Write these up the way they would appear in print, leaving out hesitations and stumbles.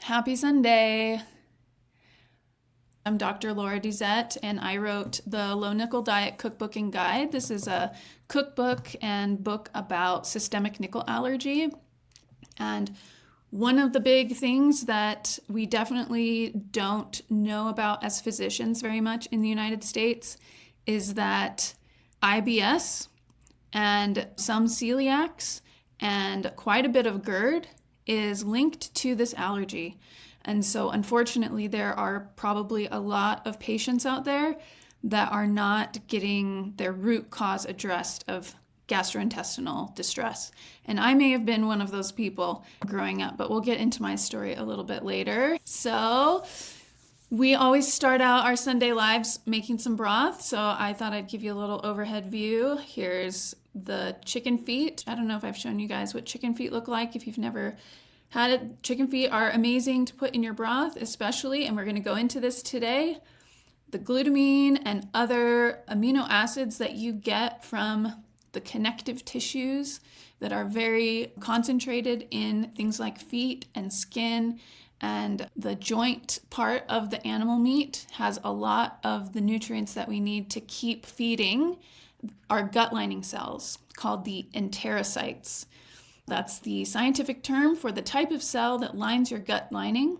Happy Sunday. I'm Dr. Laura Duzett, and I wrote the Low Nickel Diet Cookbook and Guide. This is a cookbook and book about systemic nickel allergy. And one of the big things that we definitely don't know about as physicians very much in the United States is that IBS and some celiacs and quite a bit of GERD is linked to this allergy. And so unfortunately, there are probably a lot of patients out there that are not getting their root cause addressed of gastrointestinal distress. And I may have been one of those people growing up, but we'll get into my story a little bit later. So we always start out our Sunday lives making some broth. So I thought I'd give you a little overhead view. Here's the chicken feet. I don't know if I've shown you guys what chicken feet look like if you've never had it. Chicken feet are amazing to put in your broth, especially, and we're going to go into this today, the glutamine and other amino acids that you get from the connective tissues that are very concentrated in things like feet and skin, and the joint part of the animal meat has a lot of the nutrients that we need to keep feeding our gut lining cells, called the enterocytes. That's the scientific term for the type of cell that lines your gut lining.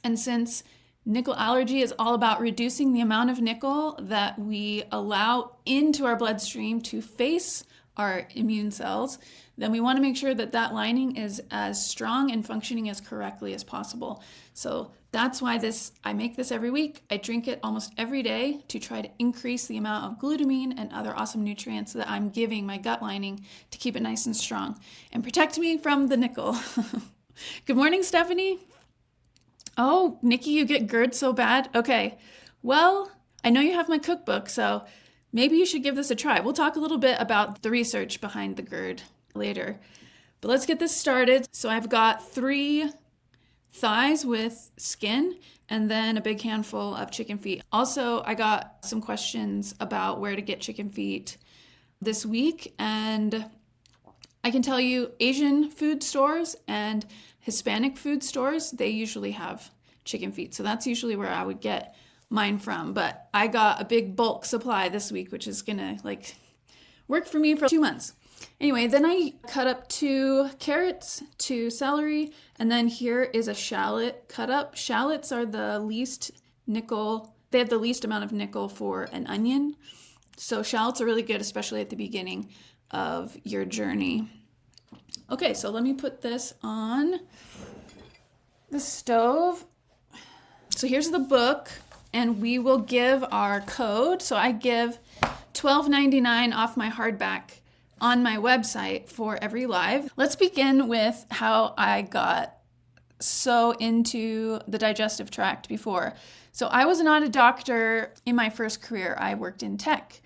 And since nickel allergy is all about reducing the amount of nickel that we allow into our bloodstream to face our immune cells, then we want to make sure that that lining is as strong and functioning as correctly as possible. So that's why I make this every week. I drink it almost every day to try to increase the amount of glutamine and other awesome nutrients that I'm giving my gut lining to keep it nice and strong and protect me from the nickel. Good morning, Stephanie. Oh, Nikki, you get GERD so bad? Okay, well, I know you have my cookbook, so maybe you should give this a try. We'll talk a little bit about the research behind the GERD later. But let's get this started. So I've got 3 thighs with skin and then a big handful of chicken feet. Also, I got some questions about where to get chicken feet this week. And I can tell you Asian food stores and Hispanic food stores, they usually have chicken feet. So that's usually where I would get mine from. But I got a big bulk supply this week, which is gonna work for me for 2 months. Anyway, then I cut up 2 carrots, 2 celery, and then here is a shallot cut up. Shallots are the least nickel, they have the least amount of nickel for an onion. So shallots are really good, especially at the beginning of your journey. Okay, so let me put this on the stove. So here's the book, and we will give our code. So I give $12.99 off my hardback on my website for every live. Let's begin with how I got so into the digestive tract before. So I was not a doctor in my first career. I worked in tech.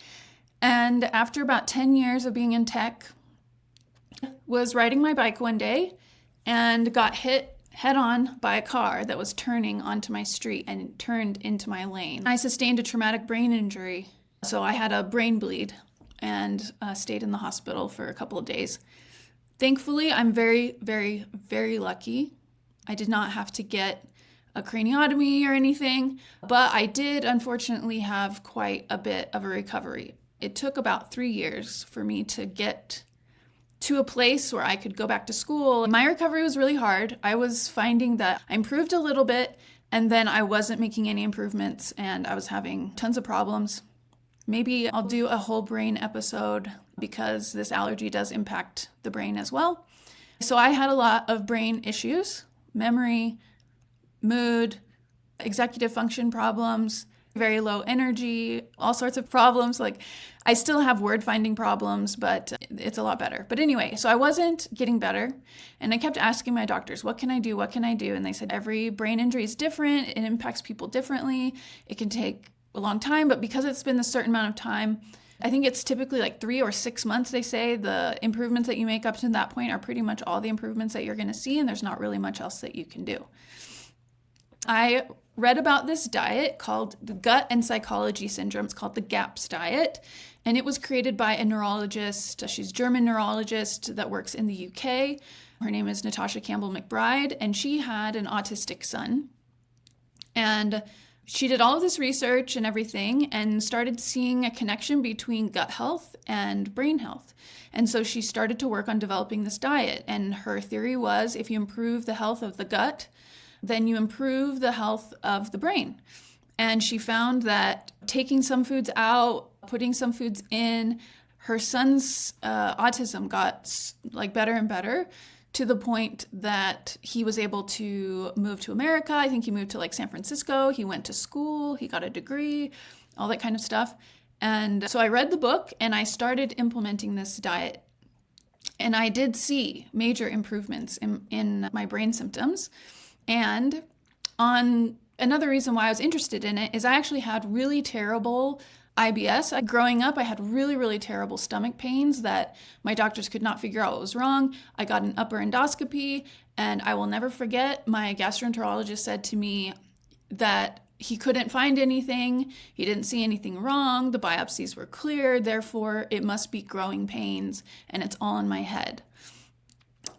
And after about 10 years of being in tech, was riding my bike one day and got hit head on by a car that was turning onto my street and turned into my lane. I sustained a traumatic brain injury. So I had a brain bleed and stayed in the hospital for a couple of days. Thankfully, I'm very, very, very lucky. I did not have to get a craniotomy or anything, but I did unfortunately have quite a bit of a recovery. It took about 3 years for me to get to a place where I could go back to school. My recovery was really hard. I was finding that I improved a little bit, and then I wasn't making any improvements, and I was having tons of problems. Maybe I'll do a whole brain episode because this allergy does impact the brain as well. So I had a lot of brain issues, memory, mood, executive function problems, very low energy, all sorts of problems. I still have word finding problems, but it's a lot better. But anyway, so I wasn't getting better. And I kept asking my doctors, what can I do? What can I do? And they said, every brain injury is different. It impacts people differently. It can take a long time, but because it's been a certain amount of time, I think it's typically 3 or 6 months, they say, the improvements that you make up to that point are pretty much all the improvements that you're going to see, and there's not really much else that you can do. I read about this diet called the Gut and Psychology Syndrome. It's called the GAPS diet. And it was created by a neurologist. She's a German neurologist that works in the UK. Her name is Natasha Campbell McBride, and she had an autistic son. And she did all of this research and everything and started seeing a connection between gut health and brain health. And so she started to work on developing this diet. And her theory was if you improve the health of the gut, then you improve the health of the brain. And she found that taking some foods out, putting some foods in, her son's autism got like better and better, to the point that he was able to move to America. I think he moved to like San Francisco. He went to school, he got a degree, all that kind of stuff. And so I read the book and I started implementing this diet. And I did see major improvements in my brain symptoms. And on another reason why I was interested in it is I actually had really terrible IBS. Growing up, I had really, really terrible stomach pains that my doctors could not figure out what was wrong. I got an upper endoscopy, and I will never forget, my gastroenterologist said to me that he couldn't find anything. He didn't see anything wrong. The biopsies were clear. Therefore, it must be growing pains, and it's all in my head.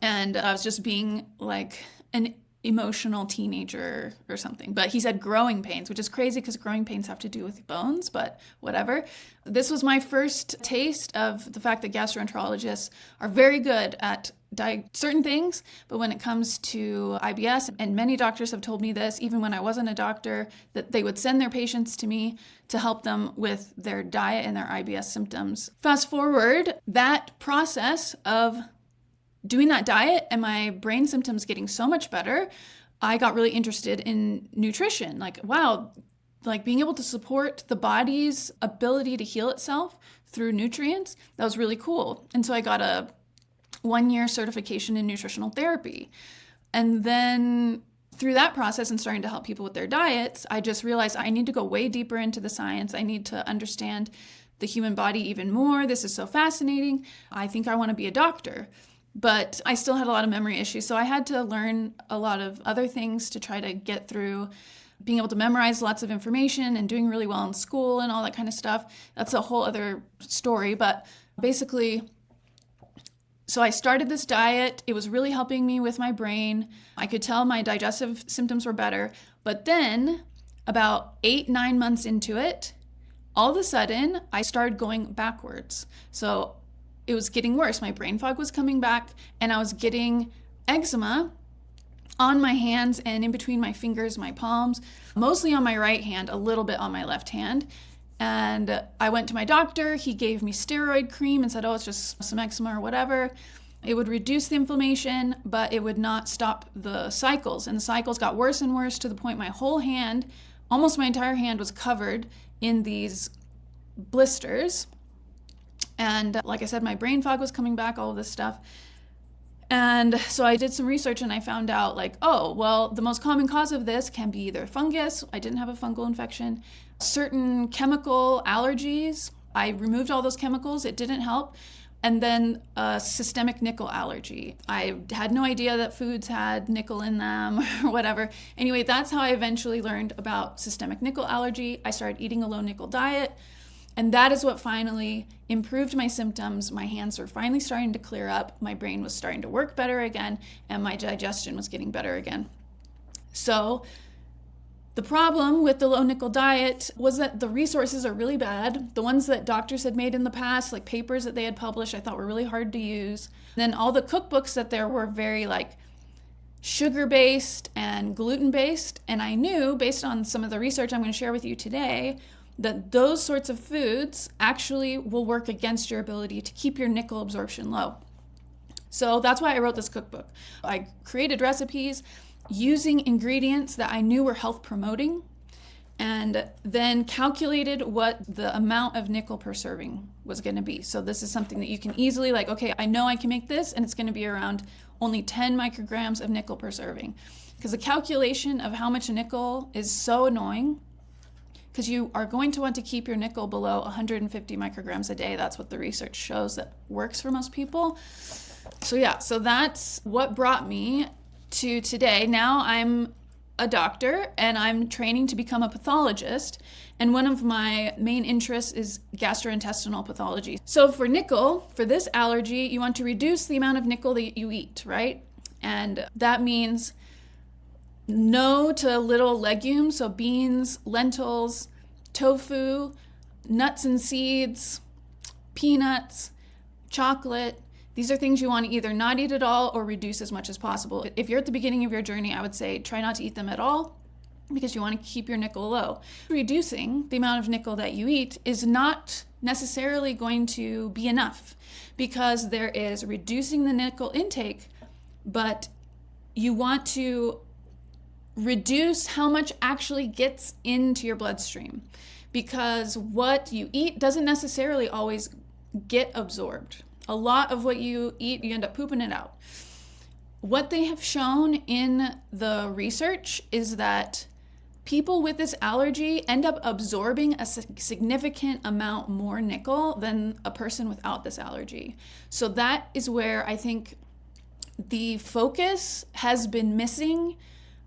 And I was just being like an emotional teenager or something. But he said growing pains, which is crazy because growing pains have to do with bones, but whatever. This was my first taste of the fact that gastroenterologists are very good at certain things, but when it comes to IBS, and many doctors have told me this, even when I wasn't a doctor, that they would send their patients to me to help them with their diet and their IBS symptoms. Fast forward, that process of doing that diet and my brain symptoms getting so much better, I got really interested in nutrition. Like, wow, like being able to support the body's ability to heal itself through nutrients, that was really cool. And so I got a 1-year certification in nutritional therapy. And then through that process and starting to help people with their diets, I just realized I need to go way deeper into the science. I need to understand the human body even more. This is so fascinating. I think I want to be a doctor. But I still had a lot of memory issues, so I had to learn a lot of other things to try to get through being able to memorize lots of information and doing really well in school and all that kind of stuff. That's a whole other story, but basically, so I started this diet. It was really helping me with my brain. I could tell my digestive symptoms were better, but then about 8-9 months into it, all of a sudden, I started going backwards. So it was getting worse. My brain fog was coming back, and I was getting eczema on my hands and in between my fingers, my palms, mostly on my right hand, a little bit on my left hand. And I went to my doctor. He gave me steroid cream and said, oh, it's just some eczema or whatever. It would reduce the inflammation, but it would not stop the cycles. And the cycles got worse and worse to the point my whole hand, almost my entire hand, was covered in these blisters. And like I said, my brain fog was coming back, all of this stuff. And so I did some research and I found out like, oh, well, the most common cause of this can be either fungus. I didn't have a fungal infection. Certain chemical allergies. I removed all those chemicals. It didn't help. And then systemic nickel allergy. I had no idea that foods had nickel in them or whatever. Anyway, that's how I eventually learned about systemic nickel allergy. I started eating a low nickel diet. And that is what finally improved my symptoms. My hands were finally starting to clear up. My brain was starting to work better again, and my digestion was getting better again. So the problem with the low nickel diet was that the resources are really bad. The ones that doctors had made in the past, like papers that they had published, I thought were really hard to use. And then all the cookbooks that there were very like sugar-based and gluten-based. And I knew, based on some of the research I'm going to share with you today, that those sorts of foods actually will work against your ability to keep your nickel absorption low. So that's why I wrote this cookbook. I created recipes using ingredients that I knew were health promoting, and then calculated what the amount of nickel per serving was going to be. So this is something that you can easily like, okay, I know I can make this and it's going to be around only 10 micrograms of nickel per serving. Because the calculation of how much nickel is so annoying, because you are going to want to keep your nickel below 150 micrograms a day. That's what the research shows that works for most people. So yeah, so that's what brought me to today. Now I'm a doctor and I'm training to become a pathologist. And one of my main interests is gastrointestinal pathology. So for nickel, for this allergy, you want to reduce the amount of nickel that you eat, right? And that means no to little legumes, so beans, lentils, tofu, nuts and seeds, peanuts, chocolate. These are things you want to either not eat at all or reduce as much as possible. If you're at the beginning of your journey, I would say try not to eat them at all because you want to keep your nickel low. Reducing the amount of nickel that you eat is not necessarily going to be enough because there is reducing the nickel intake, but you want to reduce how much actually gets into your bloodstream because what you eat doesn't necessarily always get absorbed. A lot of what you eat, you end up pooping it out. What they have shown in the research is that people with this allergy end up absorbing a significant amount more nickel than a person without this allergy. So that is where I think the focus has been missing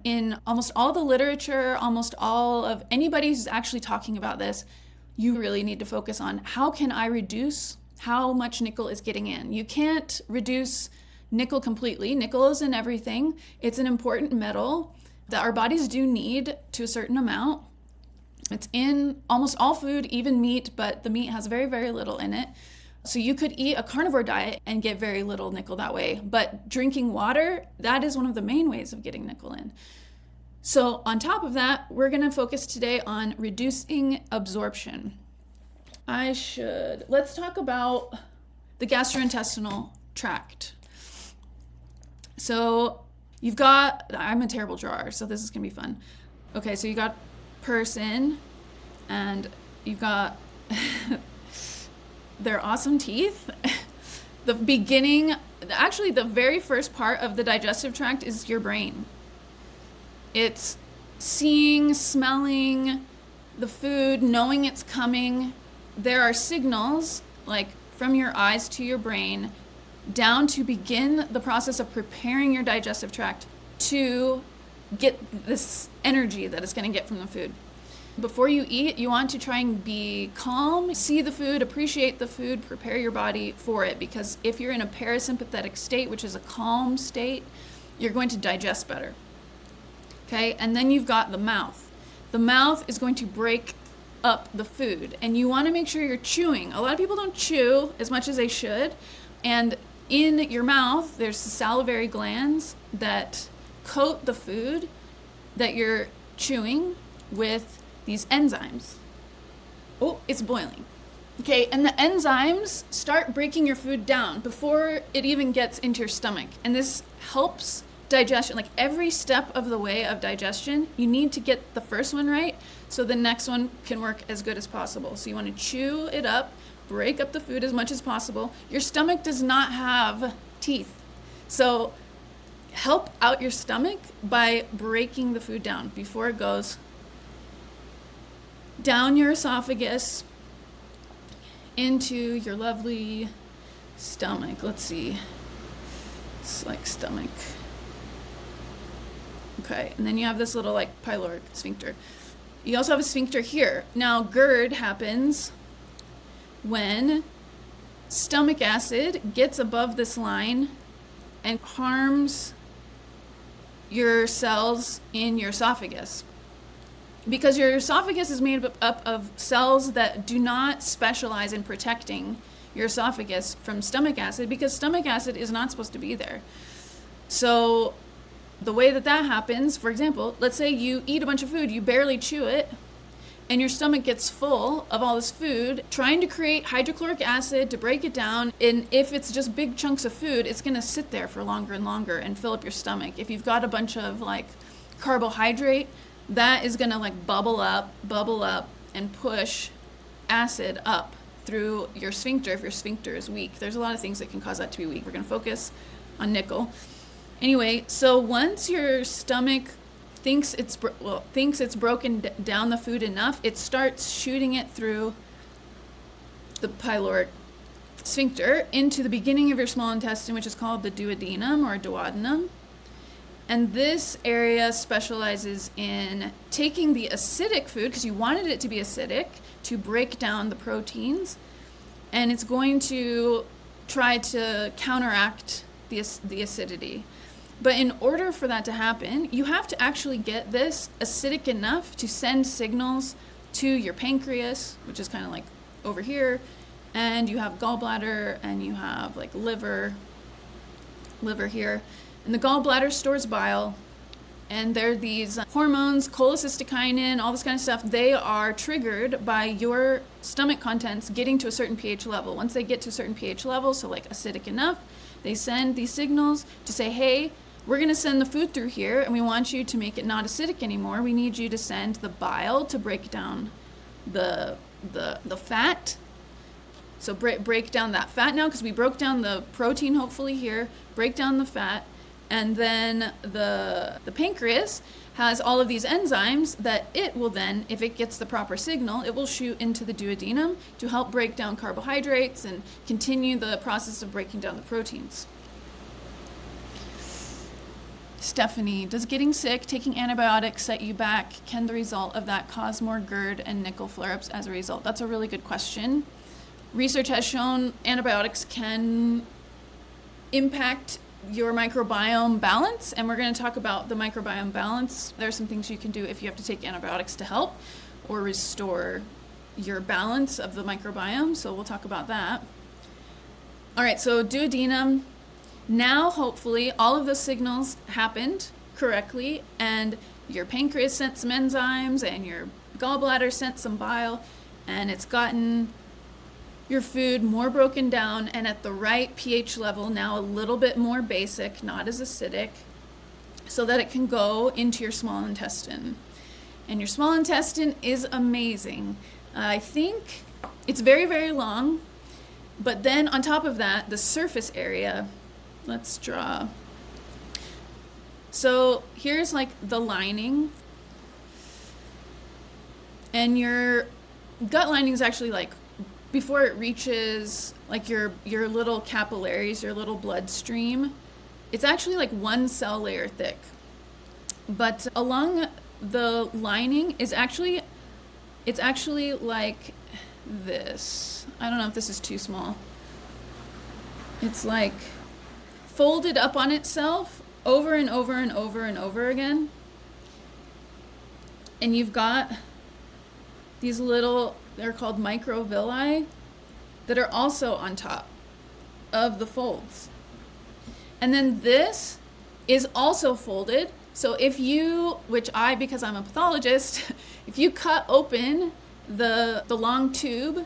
in almost all the literature, almost all of anybody who's actually talking about this. You really need to focus on how can I reduce how much nickel is getting in. You can't reduce nickel completely. Nickel is in everything. It's an important metal that our bodies do need to a certain amount. It's in almost all food, even meat, but the meat has very, very little in it. So you could eat a carnivore diet and get very little nickel that way. But drinking water, that is one of the main ways of getting nickel in. So on top of that, we're going to focus today on reducing absorption. Let's talk about the gastrointestinal tract. So I'm a terrible drawer, so this is going to be fun. Okay, so you got person, and you've got their awesome teeth. The very first part of the digestive tract is your brain. It's seeing, smelling the food, knowing it's coming. There are signals, like from your eyes to your brain, down to begin the process of preparing your digestive tract to get this energy that it's going to get from the food. Before you eat, you want to try and be calm, see the food, appreciate the food, prepare your body for it, because if you're in a parasympathetic state, which is a calm state, you're going to digest better. Okay, and then you've got the mouth. The mouth is going to break up the food, and you want to make sure you're chewing. A lot of people don't chew as much as they should, and in your mouth there's salivary glands that coat the food that you're chewing with these enzymes. Oh, it's boiling. Okay, and the enzymes start breaking your food down before it even gets into your stomach, and this helps digestion. Like every step of the way of digestion, you need to get the first one right so the next one can work as good as possible. So you want to chew it up, break up the food as much as possible. Your stomach does not have teeth, so help out your stomach by breaking the food down before it goes down your esophagus into your lovely stomach. Let's see, it's like stomach. Okay, and then you have this little like pyloric sphincter. You also have a sphincter here. Now GERD happens when stomach acid gets above this line and harms your cells in your esophagus. Because your esophagus is made up of cells that do not specialize in protecting your esophagus from stomach acid, because stomach acid is not supposed to be there. So the way that happens, for example, let's say you eat a bunch of food, you barely chew it, and your stomach gets full of all this food, trying to create hydrochloric acid to break it down. And if it's just big chunks of food, it's going to sit there for longer and longer and fill up your stomach. If you've got a bunch of like carbohydrate, that is going to like bubble up, and push acid up through your sphincter if your sphincter is weak. There's a lot of things that can cause that to be weak. We're going to focus on nickel. Anyway, so once your stomach thinks it's broken down the food enough, it starts shooting it through the pyloric sphincter into the beginning of your small intestine, which is called the duodenum or duodenum. And this area specializes in taking the acidic food, because you wanted it to be acidic, to break down the proteins. And it's going to try to counteract the acidity. But in order for that to happen, you have to actually get this acidic enough to send signals to your pancreas, which is kind of like over here, and you have gallbladder, and you have like liver here. And the gallbladder stores bile, and there are these hormones, cholecystokinin, all this kind of stuff. They are triggered by your stomach contents getting to a certain pH level. Once they get to a certain pH level, so like acidic enough, they send these signals to say, hey, we're going to send the food through here, and we want you to make it not acidic anymore. We need you to send the bile to break down the fat. So break down that fat now, because we broke down the protein hopefully here, break down the fat. And then the pancreas has all of these enzymes that it will then, if it gets the proper signal, it will shoot into the duodenum to help break down carbohydrates and continue the process of breaking down the proteins. Stephanie, does getting sick, taking antibiotics set you back? Can the result of that cause more GERD and nickel flare-ups as a result? That's a really good question. Research has shown antibiotics can impact your microbiome balance, and we're going to talk about the microbiome balance. There are some things you can do if you have to take antibiotics to help or restore your balance of the microbiome, so we'll talk about that. All right, so duodenum. Now, hopefully, all of those signals happened correctly, and your pancreas sent some enzymes, and your gallbladder sent some bile, and it's gotten your food more broken down and at the right pH level, now a little bit more basic, not as acidic, so that it can go into your small intestine. And your small intestine is amazing. I think it's very, very long, but then on top of that, the surface area, let's draw. So here's like the lining, and your gut lining is actually like, before it reaches like your little capillaries, your little bloodstream, it's actually like one cell layer thick. But along the lining is actually, it's actually like this. I don't know if this is too small. It's like folded up on itself over and over and over and over again. And you've got these little, they're called microvilli, that are also on top of the folds. And then this is also folded. So if you, because I'm a pathologist, if you cut open the long tube,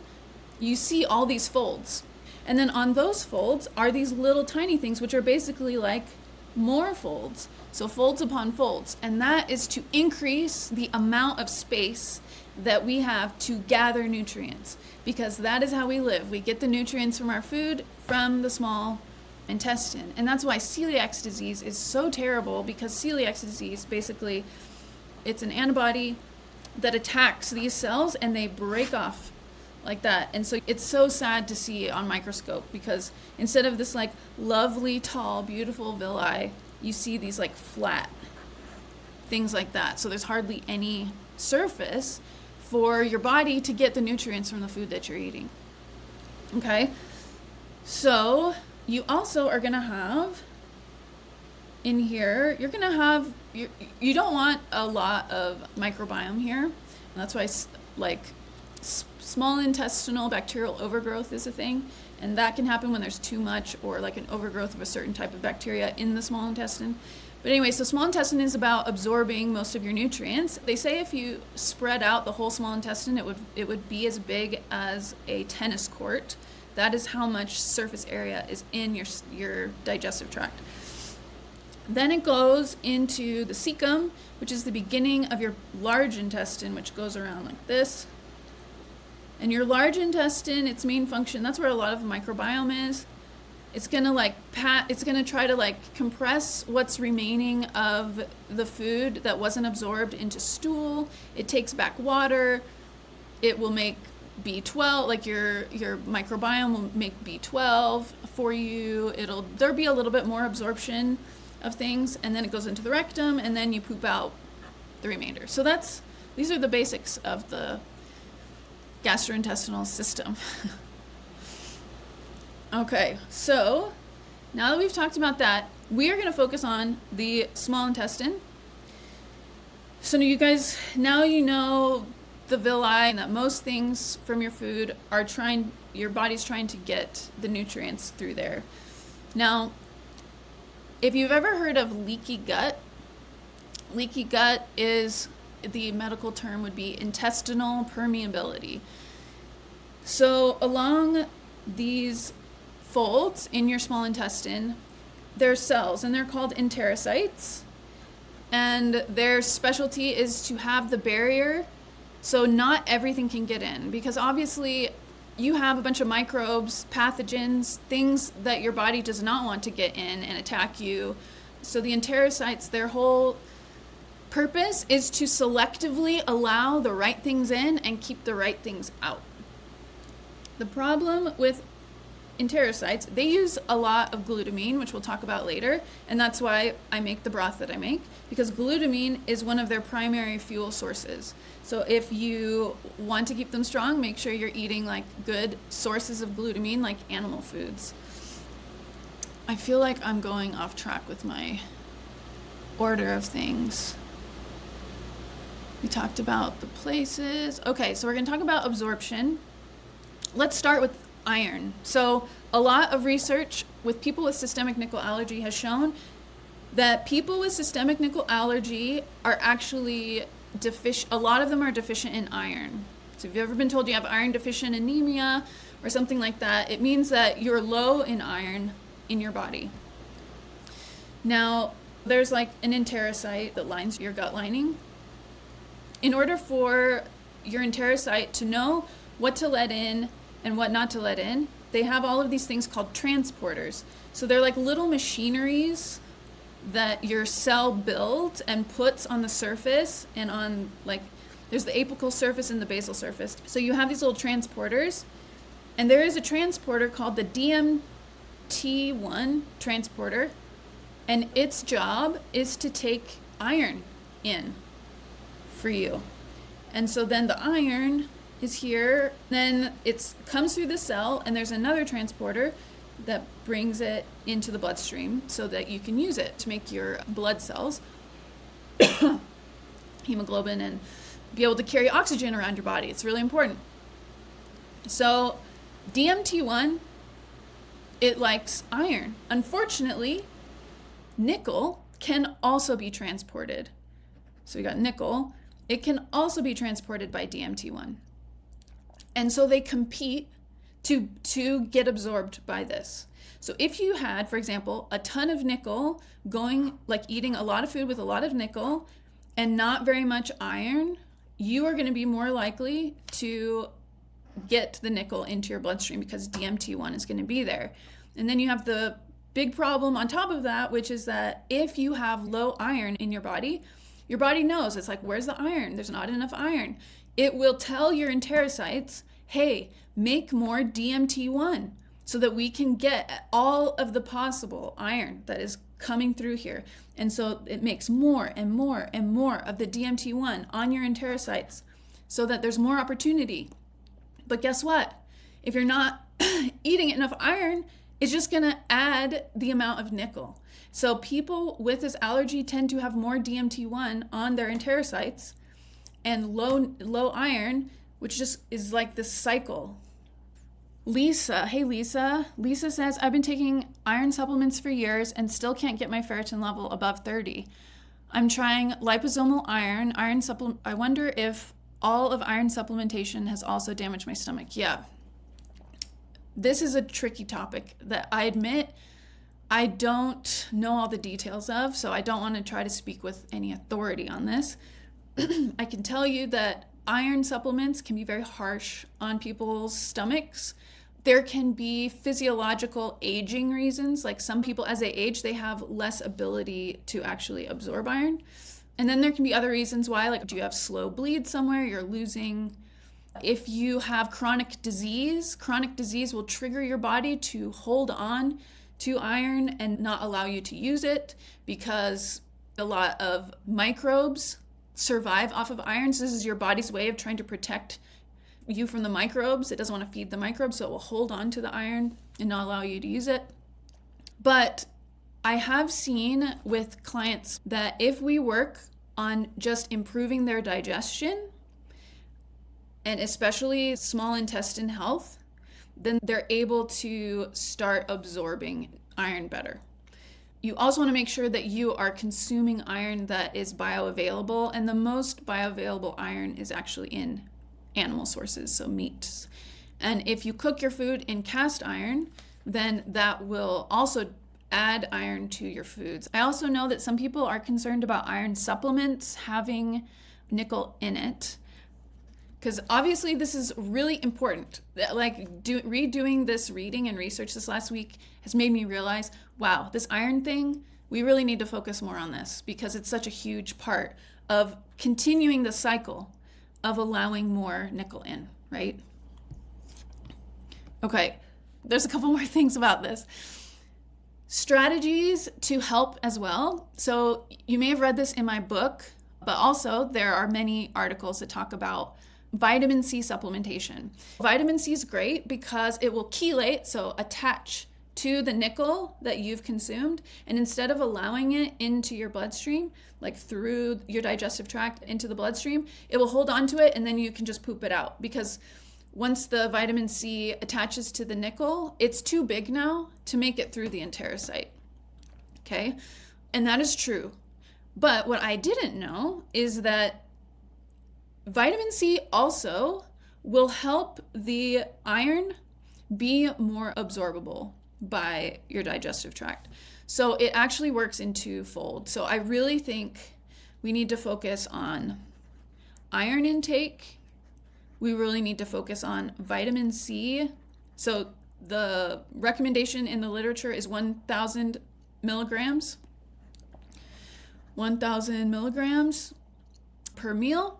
you see all these folds. And then on those folds are these little tiny things, which are basically like more folds. So folds upon folds. And that is to increase the amount of space that we have to gather nutrients, because that is how we live. We get the nutrients from our food from the small intestine. And that's why celiac disease is so terrible, because celiac disease, basically, it's an antibody that attacks these cells and they break off like that. And so it's so sad to see on microscope, because instead of this like lovely, tall, beautiful villi, you see these like flat things like that. So there's hardly any surface for your body to get the nutrients from the food that you're eating. Okay? So you also are going to have in here, you're going to have, you don't want a lot of microbiome here. And that's why like small intestinal bacterial overgrowth is a thing. And that can happen when there's too much or like an overgrowth of a certain type of bacteria in the small intestine. But anyway, so small intestine is about absorbing most of your nutrients. They say if you spread out the whole small intestine, it would be as big as a tennis court. That is how much surface area is in your digestive tract. Then it goes into the cecum, which is the beginning of your large intestine, which goes around like this. And your large intestine, its main function, that's where a lot of the microbiome is. It's gonna it's gonna try to like compress what's remaining of the food that wasn't absorbed into stool. It takes back water. It will make B12, like your microbiome will make B12 for you. There'll be a little bit more absorption of things, and then it goes into the rectum, and then you poop out the remainder. So these are the basics of the gastrointestinal system. Okay, so now that we've talked about that, we are going to focus on the small intestine. So you guys, now you know the villi, and that most things from your food are your body's trying to get the nutrients through there. Now, if you've ever heard of leaky gut is, the medical term would be intestinal permeability. So along these folds in your small intestine, there's cells, and they're called enterocytes. And their specialty is to have the barrier so not everything can get in, because obviously you have a bunch of microbes, pathogens, things that your body does not want to get in and attack you. So the enterocytes, their whole purpose is to selectively allow the right things in and keep the right things out. The problem with enterocytes, they use a lot of glutamine, which we'll talk about later, and that's why I make the broth that I make, because glutamine is one of their primary fuel sources. So if you want to keep them strong, make sure you're eating like good sources of glutamine, like animal foods. I feel like I'm going off track with my order of things. We talked about the places. Okay, so we're going to talk about absorption. Let's start with iron. So a lot of research with people with systemic nickel allergy has shown that people with systemic nickel allergy are actually deficient. A lot of them are deficient in iron. So if you've ever been told you have iron deficient anemia or something like that, it means that you're low in iron in your body. Now, there's like an enterocyte that lines your gut lining. In order for your enterocyte to know what to let in and what not to let in, they have all of these things called transporters. So they're like little machineries that your cell builds and puts on the surface, and on like, there's the apical surface and the basal surface. So you have these little transporters, and there is a transporter called the DMT1 transporter, and its job is to take iron in for you. And so then the iron is here, then it comes through the cell, and there's another transporter that brings it into the bloodstream so that you can use it to make your blood cells, hemoglobin, and be able to carry oxygen around your body. It's really important. So DMT1, it likes iron. Unfortunately, nickel can also be transported. So we got nickel. It can also be transported by DMT1. And so they compete to get absorbed by this. So if you had, for example, a ton of nickel going, like eating a lot of food with a lot of nickel and not very much iron, you are going to be more likely to get the nickel into your bloodstream because DMT1 is going to be there. And then you have the big problem on top of that, which is that if you have low iron in your body knows. It's like, where's the iron? There's not enough iron. It will tell your enterocytes, hey, make more DMT1 so that we can get all of the possible iron that is coming through here. And so it makes more and more and more of the DMT1 on your enterocytes so that there's more opportunity. But guess what? If you're not eating enough iron, it's just going to add the amount of nickel. So people with this allergy tend to have more DMT1 on their enterocytes and low iron, which just is like this cycle. Lisa, hey Lisa. Lisa says, I've been taking iron supplements for years and still can't get my ferritin level above 30. I'm trying liposomal iron supplement. I wonder if all of iron supplementation has also damaged my stomach. Yeah. This is a tricky topic that I admit I don't know all the details of, so I don't want to try to speak with any authority on this. I can tell you that iron supplements can be very harsh on people's stomachs. There can be physiological aging reasons, like some people as they age, they have less ability to actually absorb iron. And then there can be other reasons why, like do you have slow bleed somewhere, you're losing. If you have chronic disease will trigger your body to hold on to iron and not allow you to use it, because a lot of microbes survive off of iron. So this is your body's way of trying to protect you from the microbes. It doesn't want to feed the microbes, so it will hold on to the iron and not allow you to use it. But I have seen with clients that if we work on just improving their digestion, and especially small intestine health, then they're able to start absorbing iron better. You also want to make sure that you are consuming iron that is bioavailable, and the most bioavailable iron is actually in animal sources, so meats. And if you cook your food in cast iron, then that will also add iron to your foods. I also know that some people are concerned about iron supplements having nickel in it, because obviously this is really important. Redoing this reading and research this last week has made me realize, wow, this iron thing, we really need to focus more on this, because it's such a huge part of continuing the cycle of allowing more nickel in, right? Okay, there's a couple more things about this. Strategies to help as well. So you may have read this in my book, but also there are many articles that talk about vitamin C supplementation. Vitamin C is great because it will chelate, so attach to the nickel that you've consumed, and instead of allowing it into your bloodstream, like through your digestive tract into the bloodstream, it will hold on to it, and then you can just poop it out, because once the vitamin C attaches to the nickel, it's too big now to make it through the enterocyte. Okay? And that is true. But what I didn't know is that vitamin C also will help the iron be more absorbable by your digestive tract. So it actually works in twofold. So I really think we need to focus on iron intake. We really need to focus on vitamin C. So the recommendation in the literature is 1,000 milligrams. 1,000 milligrams per meal.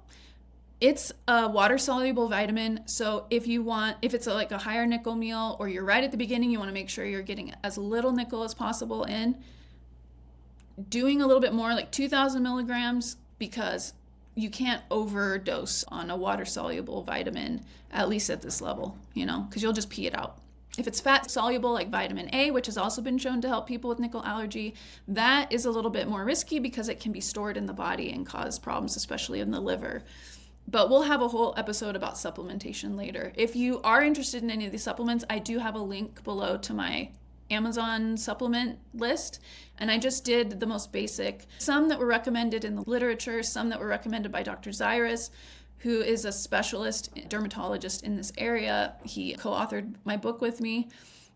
It's a water-soluble vitamin, so if it's like a higher nickel meal, or you're right at the beginning, you want to make sure you're getting as little nickel as possible in. Doing a little bit more, like 2,000 milligrams, because you can't overdose on a water-soluble vitamin, at least at this level, because you'll just pee it out. If it's fat-soluble, like vitamin A, which has also been shown to help people with nickel allergy, that is a little bit more risky because it can be stored in the body and cause problems, especially in the liver. But we'll have a whole episode about supplementation later. If you are interested in any of these supplements, I do have a link below to my Amazon supplement list. And I just did the most basic, some that were recommended in the literature, some that were recommended by Dr. Zyrus, who is a specialist dermatologist in this area. He co-authored my book with me.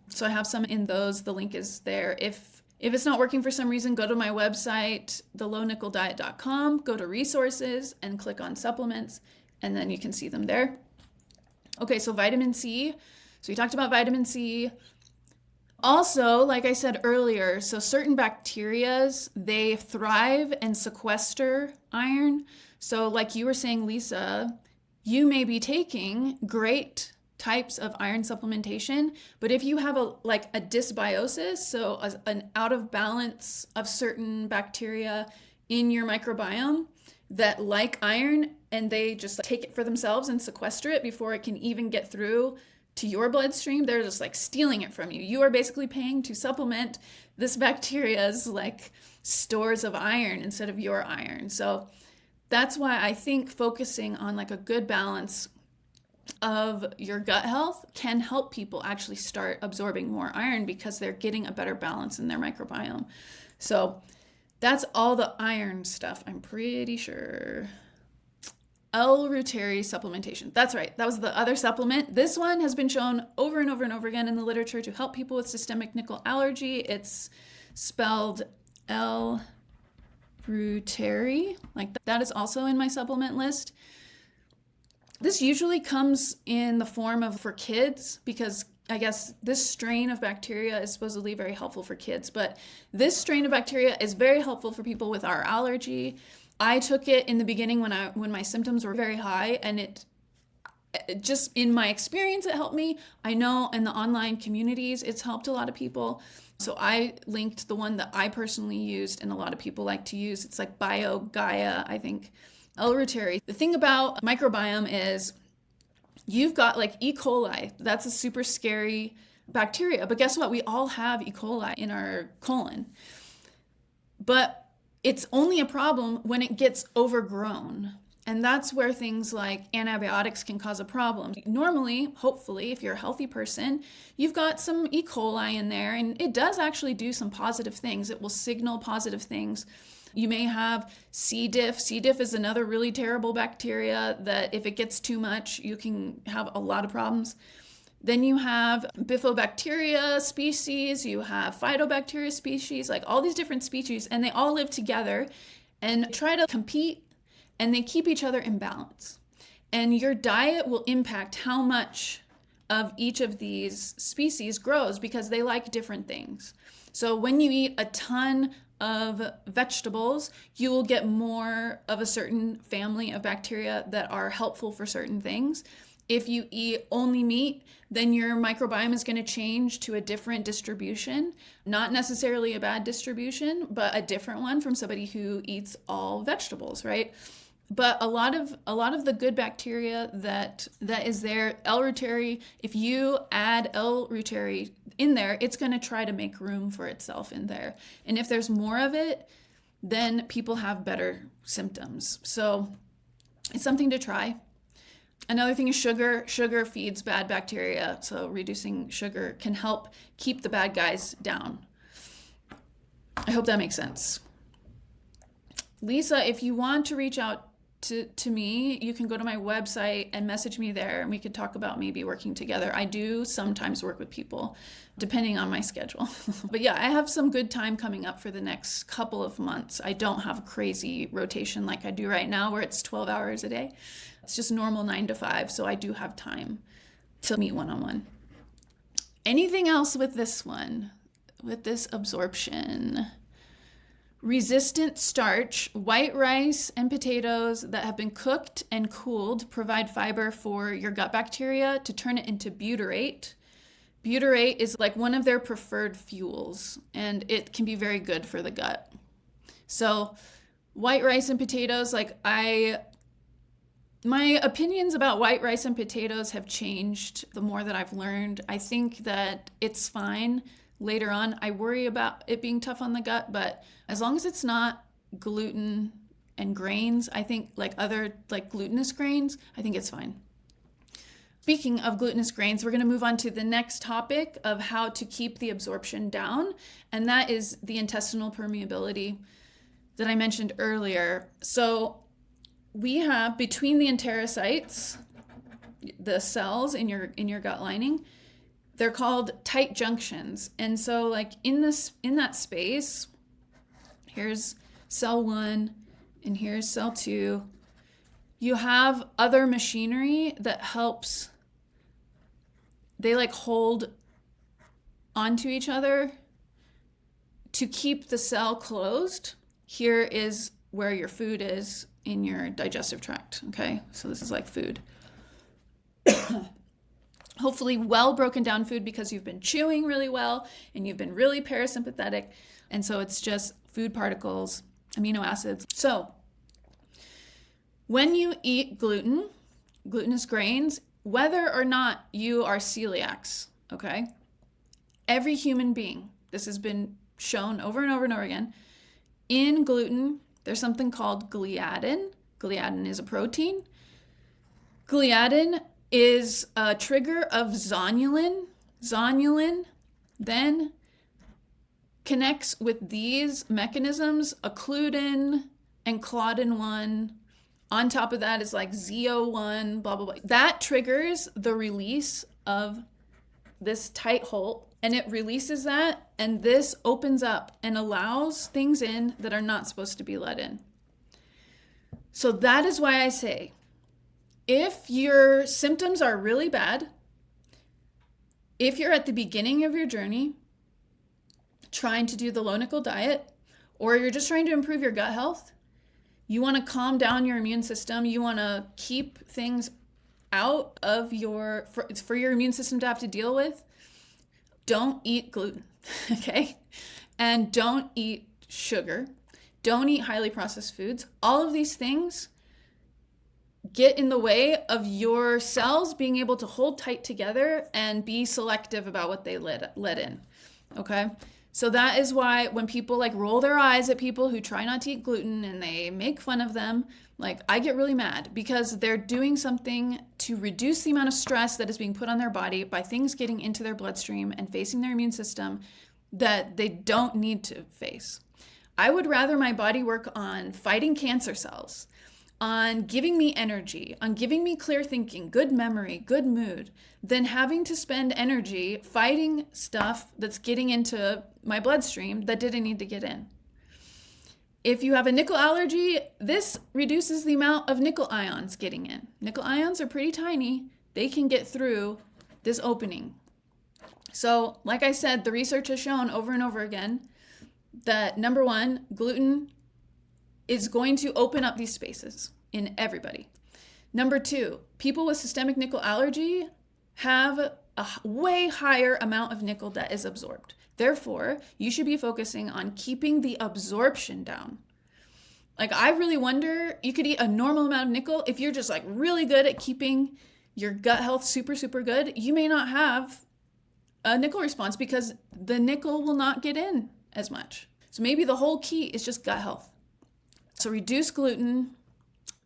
So I have some in those. The link is there. If it's not working for some reason, go to my website, thelownickeldiet.com, go to resources and click on supplements, and then you can see them there. Okay, so vitamin C. So we talked about vitamin C. Also, like I said earlier, so certain bacterias, they thrive and sequester iron. So like you were saying, Lisa, you may be taking great types of iron supplementation, but if you have a dysbiosis, so an out of balance of certain bacteria in your microbiome that like iron, and they just take it for themselves and sequester it before it can even get through to your bloodstream, they're just stealing it from you. You are basically paying to supplement this bacteria's stores of iron instead of your iron. So that's why I think focusing on a good balance of your gut health can help people actually start absorbing more iron, because they're getting a better balance in their microbiome. So that's all the iron stuff, I'm pretty sure. L-reuteri supplementation. That's right. That was the other supplement. This one has been shown over and over and over again in the literature to help people with systemic nickel allergy. It's spelled L-reuteri. That is also in my supplement list. This usually comes in the form of for kids, because I guess this strain of bacteria is supposedly very helpful for kids, but this strain of bacteria is very helpful for people with our allergy. I took it in the beginning when my symptoms were very high, and it just, in my experience, it helped me. I know in the online communities, it's helped a lot of people. So I linked the one that I personally used and a lot of people like to use. It's like BioGaia, I think, L-reuteri. The thing about microbiome is you've got like E. coli. That's a super scary bacteria. But guess what? We all have E. coli in our colon. But it's only a problem when it gets overgrown. And that's where things like antibiotics can cause a problem. Normally, hopefully, if you're a healthy person, you've got some E. coli in there, and it does actually do some positive things. It will signal positive things. You may have C. diff. C. diff is another really terrible bacteria that if it gets too much, you can have a lot of problems. Then you have bifidobacteria species, you have phytobacteria species, like all these different species, and they all live together and try to compete, and they keep each other in balance. And your diet will impact how much of each of these species grows because they like different things. So when you eat a ton of vegetables, you will get more of a certain family of bacteria that are helpful for certain things. If you eat only meat, then your microbiome is going to change to a different distribution, not necessarily a bad distribution, but a different one from somebody who eats all vegetables, right? But a lot of the good bacteria that is there, L-reuteri, if you add L-reuteri in there, it's going to try to make room for itself in there. And if there's more of it, then people have better symptoms. So it's something to try. Another thing is sugar. Sugar feeds bad bacteria, so reducing sugar can help keep the bad guys down. I hope that makes sense. Lisa, if you want to reach out to me, you can go to my website and message me there, and we could talk about maybe working together. I do sometimes work with people, depending on my schedule. But yeah, I have some good time coming up for the next couple of months. I don't have a crazy rotation like I do right now, where it's 12 hours a day. It's just normal 9 to 5, so I do have time to meet one-on-one. Anything else with this one, with this absorption? Resistant starch, white rice and potatoes that have been cooked and cooled provide fiber for your gut bacteria to turn it into butyrate. Butyrate is like one of their preferred fuels, and it can be very good for the gut. So white rice and potatoes, my opinions about white rice and potatoes have changed the more that I've learned. I think that it's fine. Later on, I worry about it being tough on the gut, but as long as it's not gluten and grains, I think other glutinous grains, I think it's fine. Speaking of glutinous grains, we're going to move on to the next topic of how to keep the absorption down, and that is the intestinal permeability that I mentioned earlier. So we have between the enterocytes, the cells in your gut lining, they're called tight junctions. And so in that space, here's cell 1 and here's cell 2. You have other machinery that helps. They hold onto each other to keep the cell closed. Here is where your food is in your digestive tract, okay? So this is like food. Hopefully well broken down food because you've been chewing really well and you've been really parasympathetic. And so it's just food particles, amino acids. So when you eat glutinous grains, whether or not you are celiacs, okay? Every human being, this has been shown over and over and over again, in gluten, there's something called gliadin. Gliadin is a protein. Gliadin is a trigger of zonulin. Zonulin then connects with these mechanisms, occludin and claudin 1. On top of that is ZO1, blah, blah, blah. That triggers the release of this tight hole, and it releases that, and this opens up and allows things in that are not supposed to be let in. So that is why I say, if your symptoms are really bad, if you're at the beginning of your journey trying to do the low nickel diet, or you're just trying to improve your gut health, you want to calm down your immune system, you want to keep things out of for your immune system to have to deal with, don't eat gluten. Okay? And don't eat sugar. Don't eat highly processed foods. All of these things get in the way of your cells being able to hold tight together and be selective about what they let in. Okay? So that is why when people like roll their eyes at people who try not to eat gluten and they make fun of them, like I get really mad because they're doing something to reduce the amount of stress that is being put on their body by things getting into their bloodstream and facing their immune system that they don't need to face. I would rather my body work on fighting cancer cells, on giving me energy, on giving me clear thinking, good memory, good mood, than having to spend energy fighting stuff that's getting into my bloodstream that didn't need to get in. If you have a nickel allergy, this reduces the amount of nickel ions getting in. Nickel ions are pretty tiny. They can get through this opening. So, like I said, the research has shown over and over again that number one, gluten is going to open up these spaces in everybody. Number two, people with systemic nickel allergy have a way higher amount of nickel that is absorbed. Therefore, you should be focusing on keeping the absorption down. Like, I really wonder, you could eat a normal amount of nickel. If you're just like really good at keeping your gut health super, super good, you may not have a nickel response because the nickel will not get in as much. So maybe the whole key is just gut health. So reduce gluten,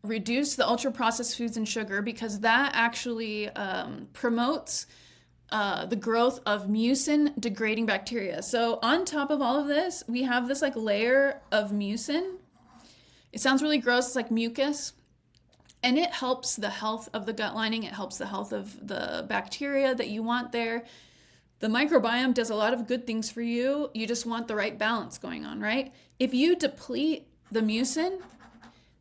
reduce the ultra processed foods and sugar because that actually promotes the growth of mucin degrading bacteria. So on top of all of this, we have this like layer of mucin. It sounds really gross. It's like mucus. And it helps the health of the gut lining. It helps the health of the bacteria that you want there. The microbiome does a lot of good things for you. You just want the right balance going on, right? If you deplete the mucin,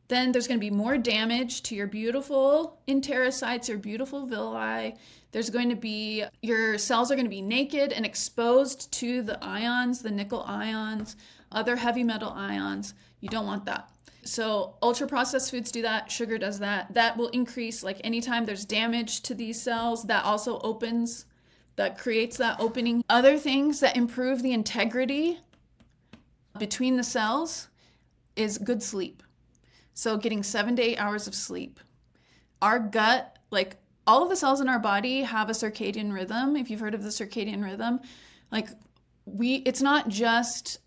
then there's going to be more damage to your beautiful enterocytes, your beautiful villi. There's going to be, your cells are going to be naked and exposed to the ions, the nickel ions, other heavy metal ions. You don't want that. So ultra processed foods do that. Sugar does that. That will increase, like anytime there's damage to these cells, that also opens, that creates that opening. Other things that improve the integrity between the cells is good sleep. So getting 7 to 8 hours of sleep. Our gut, like all of the cells in our body have a circadian rhythm. If you've heard of the circadian rhythm, like it's not just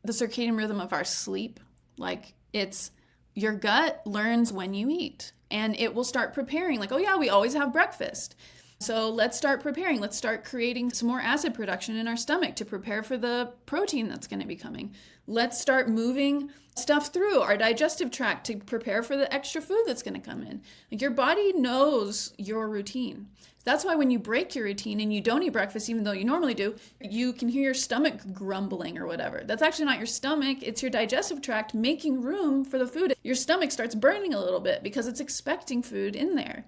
the circadian rhythm of our sleep. Like it's your gut learns when you eat and it will start preparing like, oh yeah, we always have breakfast. So let's start preparing. Let's start creating some more acid production in our stomach to prepare for the protein that's going to be coming. Let's start moving stuff through our digestive tract to prepare for the extra food that's going to come in. Like your body knows your routine. That's why when you break your routine and you don't eat breakfast, even though you normally do, you can hear your stomach grumbling or whatever. That's actually not your stomach. It's your digestive tract making room for the food. Your stomach starts burning a little bit because it's expecting food in there.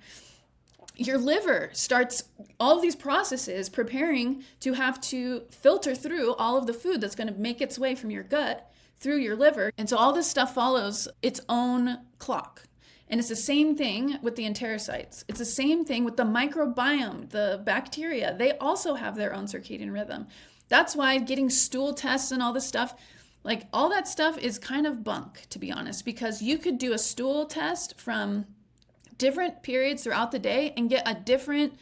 Your liver starts all of these processes preparing to have to filter through all of the food that's going to make its way from your gut through your liver. And so all this stuff follows its own clock. And it's the same thing with the enterocytes. It's the same thing with the microbiome, the bacteria. They also have their own circadian rhythm. That's why getting stool tests and all this stuff, like all that stuff is kind of bunk, to be honest, because you could do a stool test from different periods throughout the day and get a different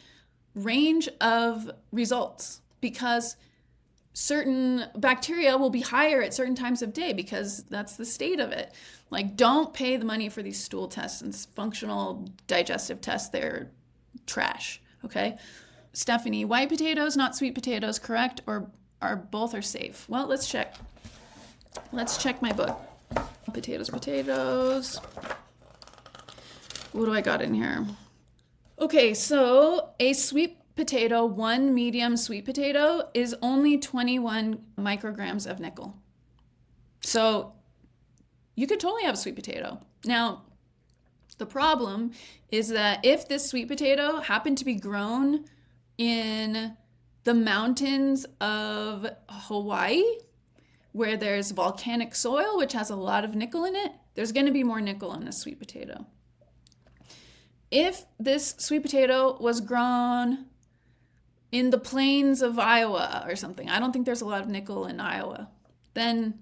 range of results because certain bacteria will be higher at certain times of day because that's the state of it. Like, don't pay the money for these stool tests and functional digestive tests. They're trash, okay? Stephanie, white potatoes, not sweet potatoes, correct? Or are both are safe? Well, let's check. Let's check my book. Potatoes. What do I got in here? Okay, so a sweet potato, one medium sweet potato, is only 21 micrograms of nickel. So you could totally have a sweet potato. Now, the problem is that if this sweet potato happened to be grown in the mountains of Hawaii, where there's volcanic soil, which has a lot of nickel in it, there's going to be more nickel in this sweet potato. If this sweet potato was grown in the plains of Iowa or something, I don't think there's a lot of nickel in Iowa, then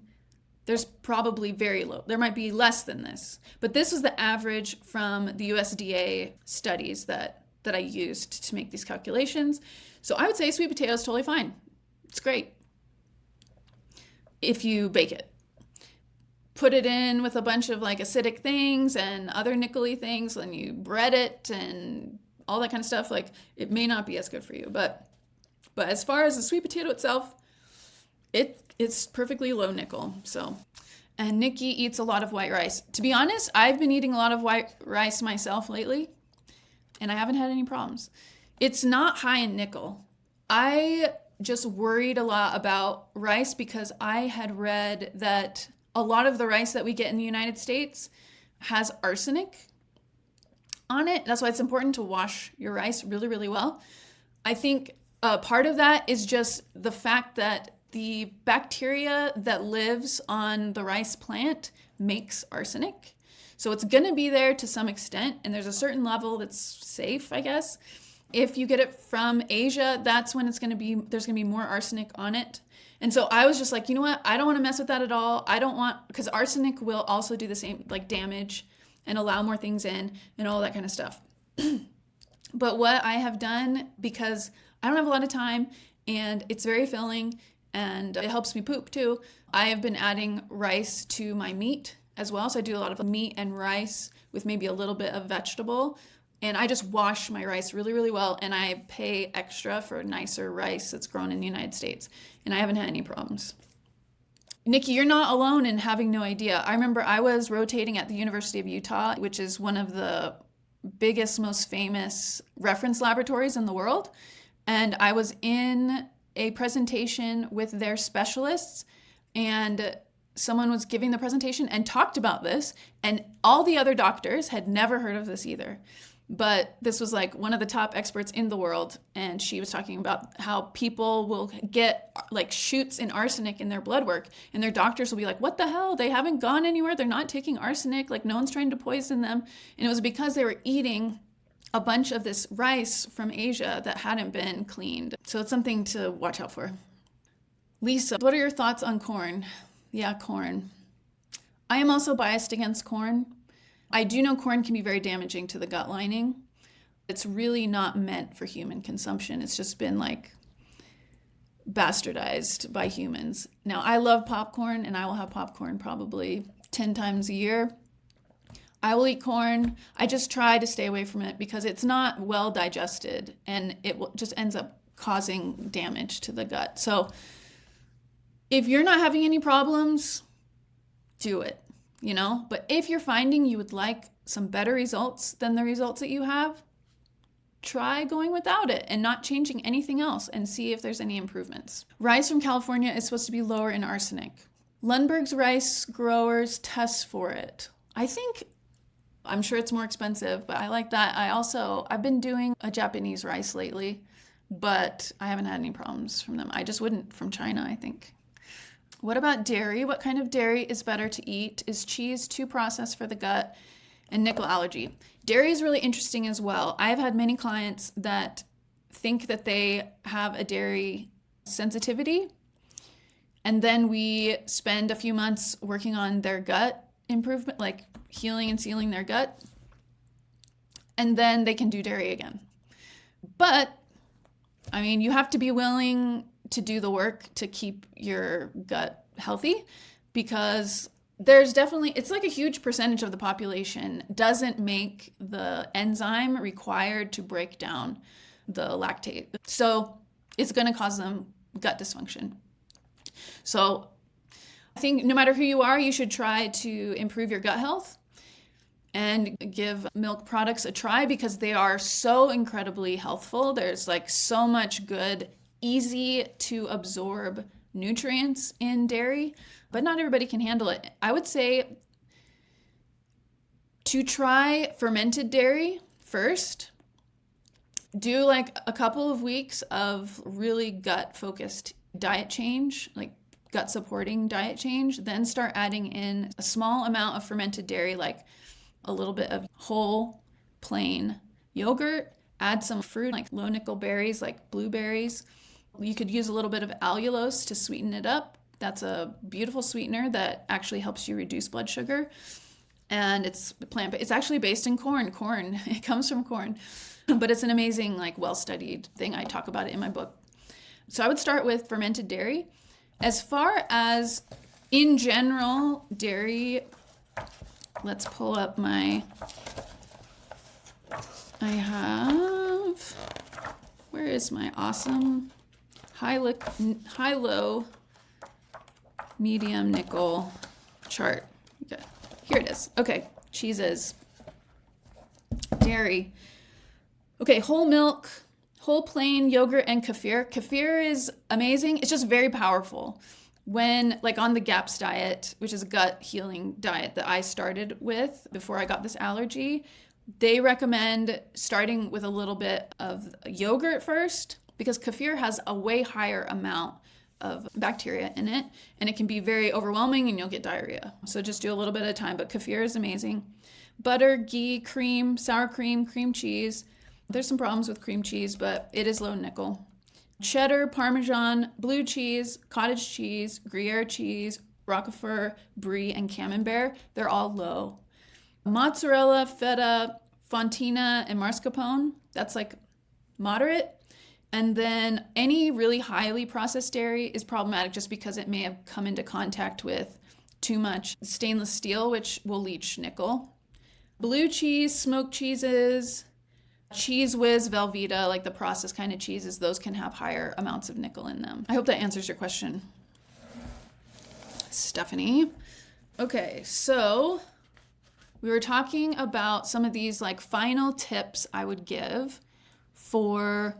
there's probably very low. There might be less than this. But this was the average from the USDA studies that I used to make these calculations. So I would say sweet potato is totally fine. It's great if you bake it. Put it in with a bunch of like acidic things and other nickely things, and you bread it and all that kind of stuff. Like, it may not be as good for you. But as far as the sweet potato itself, it's perfectly low nickel. So, and Nikki eats a lot of white rice. To be honest, I've been eating a lot of white rice myself lately, and I haven't had any problems. It's not high in nickel. I just worried a lot about rice because I had read that a lot of the rice that we get in the United States has arsenic on it. That's why it's important to wash your rice really, really well. I think part of that is just the fact that the bacteria that lives on the rice plant makes arsenic. So it's going to be there to some extent, and there's a certain level that's safe, I guess. If you get it from Asia, that's when there's going to be more arsenic on it. And so I was just like, you know what? I don't want to mess with that at all. Because arsenic will also do the same, like damage and allow more things in and all that kind of stuff. But what I have done, because I don't have a lot of time and it's very filling and it helps me poop too, I have been adding rice to my meat as well. So I do a lot of meat and rice with maybe a little bit of vegetable. And I just wash my rice really, really well. And I pay extra for nicer rice that's grown in the United States. And I haven't had any problems. Nikki, you're not alone in having no idea. I remember I was rotating at the University of Utah, which is one of the biggest, most famous reference laboratories in the world. And I was in a presentation with their specialists, and someone was giving the presentation and talked about this, and all the other doctors had never heard of this either. But this was like one of the top experts in the world, and she was talking about how people will get like shoots in arsenic in their blood work, and their doctors will be like, what the hell? They haven't gone anywhere. They're not taking arsenic. Like, no one's trying to poison them. And it was because they were eating a bunch of this rice from Asia that hadn't been cleaned. So it's something to watch out for. Lisa, what are your thoughts on corn? Yeah, corn. I am also biased against corn. I do know corn can be very damaging to the gut lining. It's really not meant for human consumption. It's just been like bastardized by humans. Now, I love popcorn, and I will have popcorn probably 10 times a year. I will eat corn. I just try to stay away from it because it's not well digested, and it just ends up causing damage to the gut. So if you're not having any problems, do it, you know? But if you're finding you would like some better results than the results that you have, try going without it and not changing anything else and see if there's any improvements. Rice from California is supposed to be lower in arsenic. Lundberg's rice growers test for it. I'm sure it's more expensive, but I like that. I've been doing a Japanese rice lately, but I haven't had any problems from them. I just wouldn't from China, I think. What about dairy? What kind of dairy is better to eat? Is cheese too processed for the gut? And nickel allergy. Dairy is really interesting as well. I've had many clients that think that they have a dairy sensitivity, and then we spend a few months working on their gut improvement, like healing and sealing their gut, and then they can do dairy again. But, I mean, you have to be willing to do the work to keep your gut healthy, because it's like a huge percentage of the population doesn't make the enzyme required to break down the lactate. So it's going to cause them gut dysfunction. So I think no matter who you are, you should try to improve your gut health and give milk products a try, because they are so incredibly healthful. There's like so much good, easy to absorb nutrients in dairy, but not everybody can handle it. I would say to try fermented dairy first. Do like a couple of weeks of really gut-focused diet change, like gut-supporting diet change. Then start adding in a small amount of fermented dairy, like a little bit of whole plain yogurt, Add some fruit like low nickel berries, like blueberries. You could use a little bit of allulose to sweeten it up. That's a beautiful sweetener that actually helps you reduce blood sugar. And it's it's actually based in corn. It comes from corn. But it's an amazing, like, well-studied thing. I talk about it in my book. So I would start with fermented dairy. As far as, in general, dairy, let's pull up I have, where is my awesome high-low medium nickel chart? Okay. Here it is. Okay, cheeses, dairy. Okay, whole milk, whole plain yogurt, and kefir. Kefir is amazing. It's just very powerful. When, like, on the GAPS diet, which is a gut healing diet that I started with before I got this allergy, they recommend starting with a little bit of yogurt first, because kefir has a way higher amount of bacteria in it, and it can be very overwhelming and you'll get diarrhea. So just do a little bit at a time, but kefir is amazing. Butter, ghee, cream, sour cream, cream cheese. There's some problems with cream cheese, but it is low nickel. Cheddar, Parmesan, blue cheese, cottage cheese, Gruyere cheese, Roquefort, Brie, and Camembert. They're all low. Mozzarella, feta, fontina, and mascarpone. That's like moderate. And then any really highly processed dairy is problematic just because it may have come into contact with too much stainless steel, which will leach nickel. Blue cheese, smoked cheeses, Cheese Whiz, Velveeta, like the processed kind of cheeses, those can have higher amounts of nickel in them. I hope that answers your question, Stephanie. Okay, so we were talking about some of these like final tips I would give for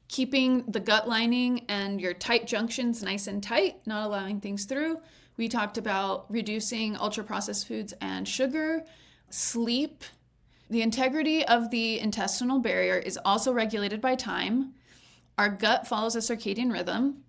keeping the gut lining and your tight junctions nice and tight, not allowing things through. We talked about reducing ultra-processed foods and sugar, sleep. The integrity of the intestinal barrier is also regulated by time. Our gut follows a circadian rhythm.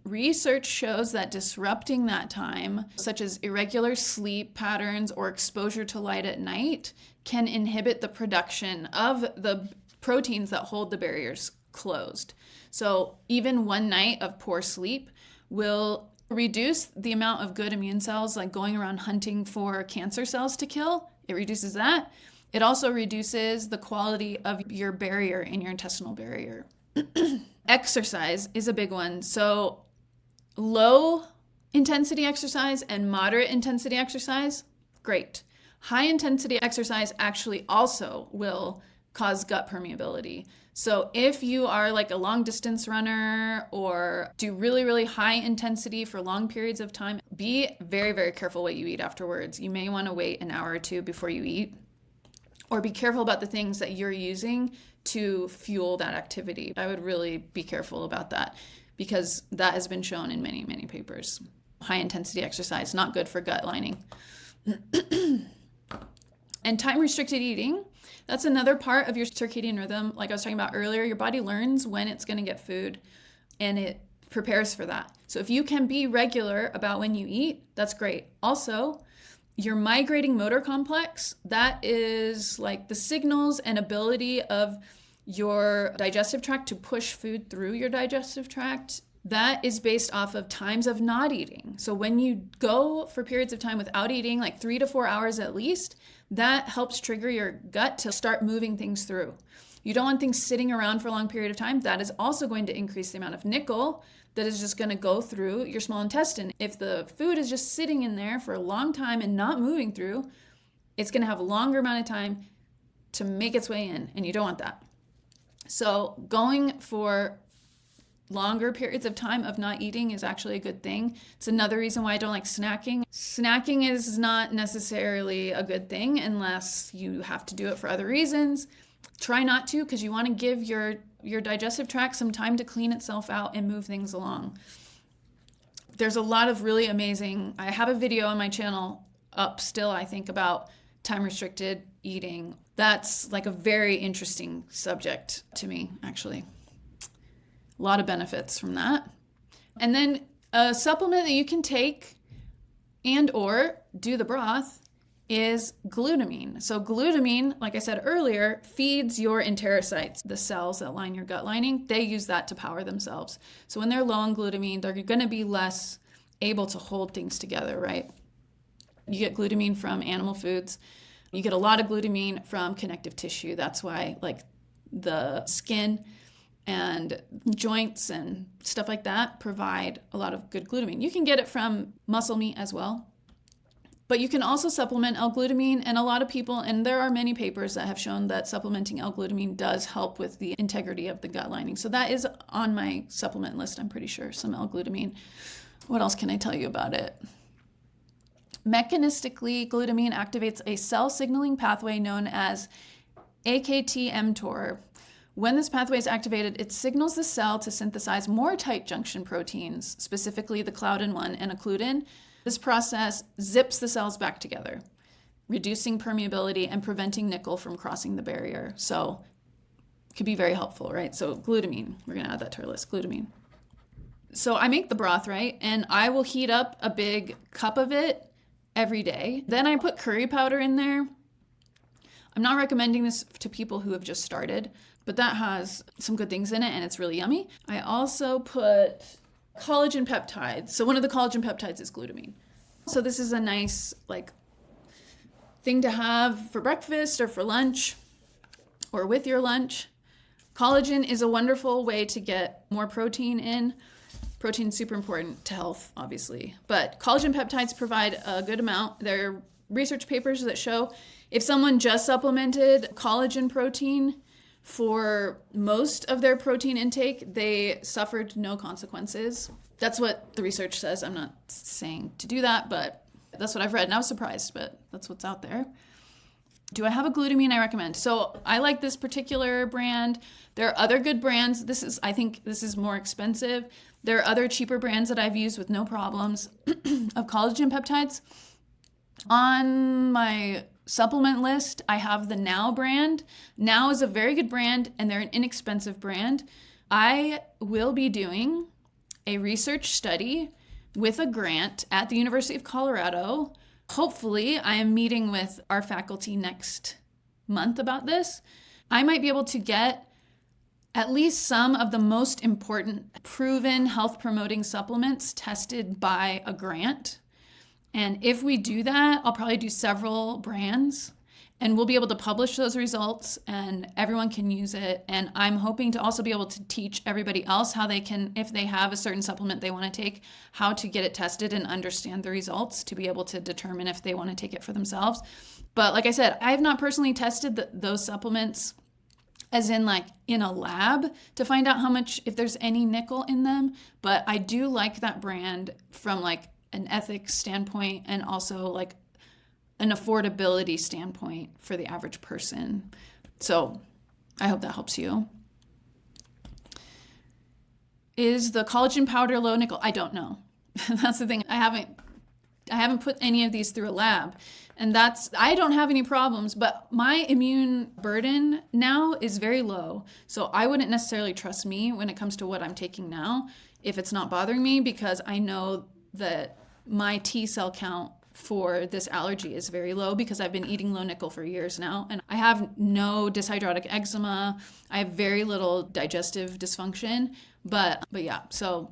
Research shows that disrupting that time, such as irregular sleep patterns or exposure to light at night, can inhibit the production of the proteins that hold the barriers closed. So even one night of poor sleep will reduce the amount of good immune cells, like going around hunting for cancer cells to kill. It reduces that. It also reduces the quality of your barrier in your intestinal barrier. Exercise is a big one. So low intensity exercise and moderate intensity exercise, great. High intensity exercise actually also will cause gut permeability. So if you are like a long distance runner or do really, really high intensity for long periods of time, be very, very careful what you eat afterwards. You may want to wait an hour or two before you eat. Or be careful about the things that you're using to fuel that activity. I would really be careful about that because that has been shown in many, many papers. High intensity exercise, not good for gut lining. And time restricted eating, that's another part of your circadian rhythm. Like I was talking about earlier, your body learns when it's going to get food and it prepares for that. So if you can be regular about when you eat, that's great. Also, your migrating motor complex, that is like the signals and ability of your digestive tract to push food through your digestive tract. That is based off of times of not eating. So when you go for periods of time without eating, like 3 to 4 hours at least, that helps trigger your gut to start moving things through. You don't want things sitting around for a long period of time. That is also going to increase the amount of nickel that is just going to go through your small intestine. If the food is just sitting in there for a long time and not moving through, it's going to have a longer amount of time to make its way in, and you don't want that. So going for longer periods of time of not eating is actually a good thing. It's another reason why I don't like snacking. Snacking is not necessarily a good thing unless you have to do it for other reasons. Try not to, because you want to give your digestive tract some time to clean itself out and move things along. There's a lot of really amazing, I have a video on my channel up still, I think, about time restricted eating. That's like a very interesting subject to me, actually. A lot of benefits from that. And then a supplement that you can take and or do the broth is glutamine. So glutamine, like I said earlier, feeds your enterocytes, the cells that line your gut lining. They use that to power themselves. So when they're low on glutamine, they're going to be less able to hold things together, right? You get glutamine from animal foods. You get a lot of glutamine from connective tissue. That's why like the skin and joints and stuff like that provide a lot of good glutamine. You can get it from muscle meat as well. But you can also supplement L-glutamine, and a lot of people, and there are many papers that have shown that supplementing L-glutamine does help with the integrity of the gut lining. So that is on my supplement list, I'm pretty sure, some L-glutamine. What else can I tell you about it? Mechanistically, glutamine activates a cell signaling pathway known as AKT-mTOR. When this pathway is activated, it signals the cell to synthesize more tight junction proteins, specifically the Claudin-1 and occludin. This process zips the cells back together, reducing permeability and preventing nickel from crossing the barrier. So it could be very helpful, right? So glutamine, we're going to add that to our list, glutamine. So I make the broth, right? And I will heat up a big cup of it every day. Then I put curry powder in there. I'm not recommending this to people who have just started, but that has some good things in it and it's really yummy. I also put collagen peptides. So one of the collagen peptides is glutamine. So this is a nice like thing to have for breakfast or for lunch or with your lunch. Collagen is a wonderful way to get more protein in. Protein is super important to health, obviously. But collagen peptides provide a good amount. There are research papers that show if someone just supplemented collagen protein for most of their protein intake, they suffered no consequences. That's what the research says. I'm not saying to do that, but that's what I've read. And I was surprised, but that's what's out there. Do I have a glutamine I recommend? So I like this particular brand. There are other good brands. I think this is more expensive. There are other cheaper brands that I've used with no problems of collagen peptides. On my supplement list, I have the Now brand. Now is a very good brand and they're an inexpensive brand. I will be doing a research study with a grant at the University of Colorado. Hopefully, I am meeting with our faculty next month about this. I might be able to get at least some of the most important proven health promoting supplements tested by a grant. And if we do that, I'll probably do several brands and we'll be able to publish those results and everyone can use it. And I'm hoping to also be able to teach everybody else how they can, if they have a certain supplement they want to take, how to get it tested and understand the results to be able to determine if they want to take it for themselves. But like I said, I have not personally tested those supplements as in like in a lab to find out how much, if there's any nickel in them. But I do like that brand from like an ethics standpoint and also like an affordability standpoint for the average person. So I hope that helps you. Is the collagen powder low nickel? I don't know. That's the thing. I haven't put any of these through a lab. And I don't have any problems, but my immune burden now is very low. So I wouldn't necessarily trust me when it comes to what I'm taking now if it's not bothering me, because I know that my T cell count for this allergy is very low because I've been eating low nickel for years now. And I have no dyshydrotic eczema. I have very little digestive dysfunction. But yeah, so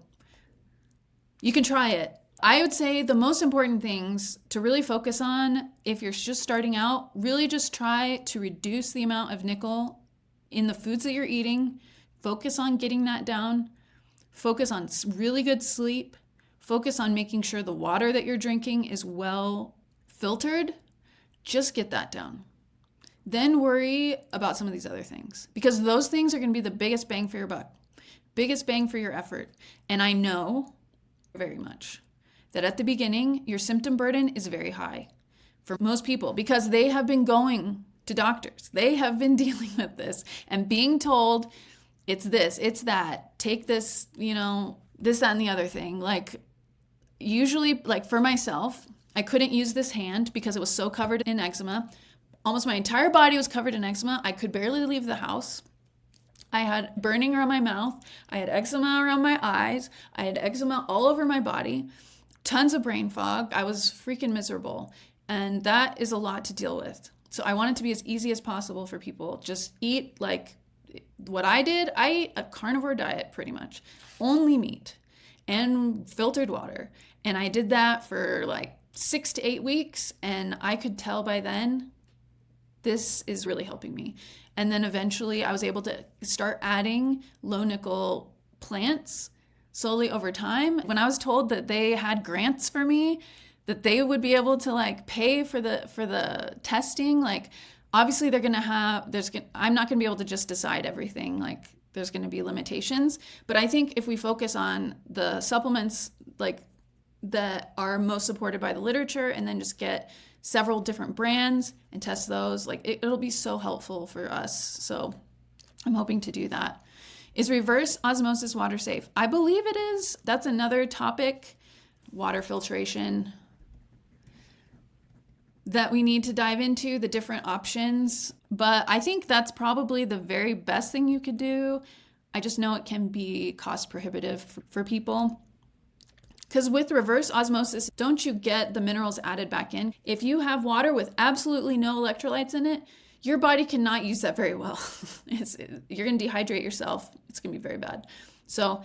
you can try it. I would say the most important things to really focus on if you're just starting out, really just try to reduce the amount of nickel in the foods that you're eating. Focus on getting that down. Focus on really good sleep. Focus on making sure the water that you're drinking is well filtered. Just get that down. Then worry about some of these other things, because those things are going to be the biggest bang for your buck, biggest bang for your effort. And I know very much that at the beginning, your symptom burden is very high for most people because they have been going to doctors. They have been dealing with this and being told it's this, it's that, take this, this, that, and the other thing. Like usually, like for myself, I couldn't use this hand because it was so covered in eczema. Almost my entire body was covered in eczema. I could barely leave the house. I had burning around my mouth. I had eczema around my eyes. I had eczema all over my body. Tons of brain fog. I was freaking miserable. And that is a lot to deal with. So I want it to be as easy as possible for people. Just eat like what I did. I ate a carnivore diet pretty much, only meat and filtered water. And I did that for like 6 to 8 weeks. And I could tell by then, this is really helping me. And then eventually I was able to start adding low nickel plants slowly over time. When I was told that they had grants for me, that they would be able to like pay for the testing, like obviously they're going to have, I'm not going to be able to just decide everything. Like there's going to be limitations. But I think if we focus on the supplements like that are most supported by the literature and then just get several different brands and test those, like it'll be so helpful for us. So I'm hoping to do that. Is reverse osmosis water safe? I believe it is. That's another topic, water filtration, that we need to dive into, the different options. But I think that's probably the very best thing you could do. I just know it can be cost prohibitive for people. Because with reverse osmosis, don't you get the minerals added back in? If you have water with absolutely no electrolytes in it, your body cannot use that very well. You're going to dehydrate yourself. It's going to be very bad. So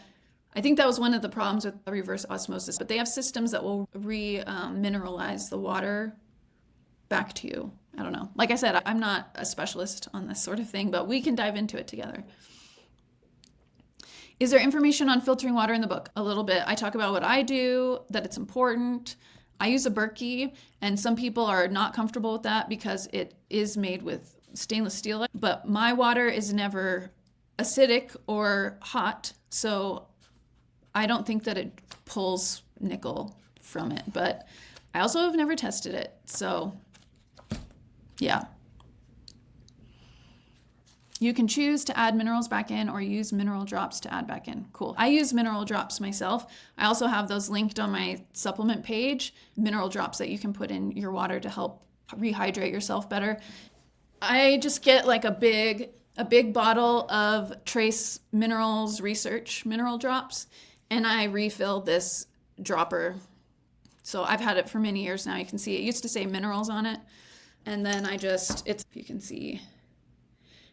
I think that was one of the problems with reverse osmosis. But they have systems that will mineralize the water back to you. I don't know. Like I said, I'm not a specialist on this sort of thing, but we can dive into it together. Is there information on filtering water in the book? A little bit. I talk about what I do, that it's important. I use a Berkey, and some people are not comfortable with that because it is made with stainless steel. But my water is never acidic or hot, so I don't think that it pulls nickel from it. But I also have never tested it, so yeah. You can choose to add minerals back in or use mineral drops to add back in. Cool. I use mineral drops myself. I also have those linked on my supplement page, mineral drops that you can put in your water to help rehydrate yourself better. I just get like a big bottle of Trace Minerals Research mineral drops, and I refill this dropper. So I've had it for many years now. You can see it used to say minerals on it. And then if you can see,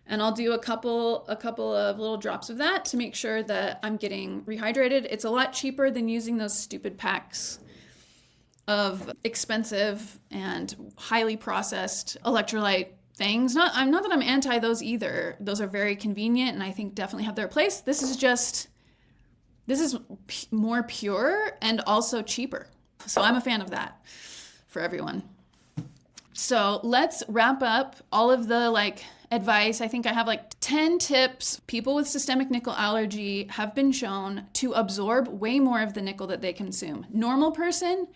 and I'll do a couple of little drops of that to make sure that I'm getting rehydrated. It's a lot cheaper than using those stupid packs of expensive and highly processed electrolyte things. Not that I'm anti those either. Those are very convenient and I think definitely have their place. This is more pure and also cheaper. So I'm a fan of that for everyone. So let's wrap up all of the advice. I think I have 10 tips. People with systemic nickel allergy have been shown to absorb way more of the nickel that they consume. Normal person,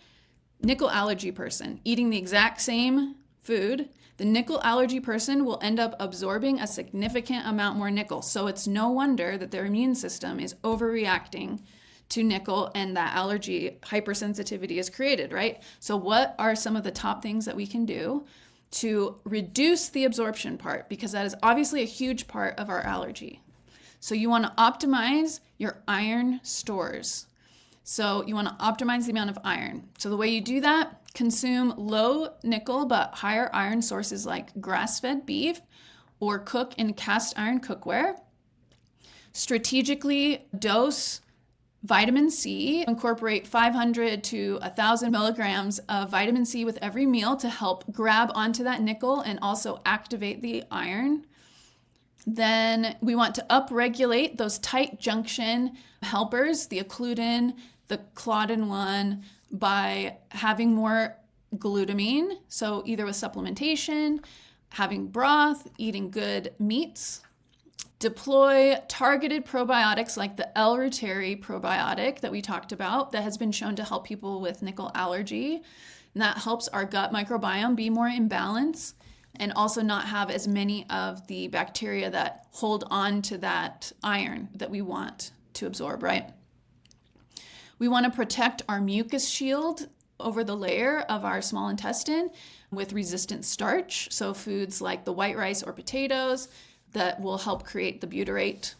nickel allergy person, eating the exact same food, the nickel allergy person will end up absorbing a significant amount more nickel. So it's no wonder that their immune system is overreacting to nickel and that allergy hypersensitivity is created, right? So what are some of the top things that we can do to reduce the absorption part? Because that is obviously a huge part of our allergy. So you want to optimize your iron stores. So you want to optimize the amount of iron. So the way you do that, consume low nickel but higher iron sources like grass-fed beef or cook in cast iron cookware. Strategically dose vitamin C. Incorporate 500 to 1,000 milligrams of vitamin C with every meal to help grab onto that nickel and also activate the iron. Then we want to upregulate those tight junction helpers, the occludin, the claudin 1, by having more glutamine. So either with supplementation, having broth, eating good meats. Deploy targeted probiotics like the L-reuteri probiotic that we talked about that has been shown to help people with nickel allergy. And that helps our gut microbiome be more in balance and also not have as many of the bacteria that hold on to that iron that we want to absorb, right? We want to protect our mucus shield over the layer of our small intestine with resistant starch. So foods like the white rice or potatoes that will help create the butyrate.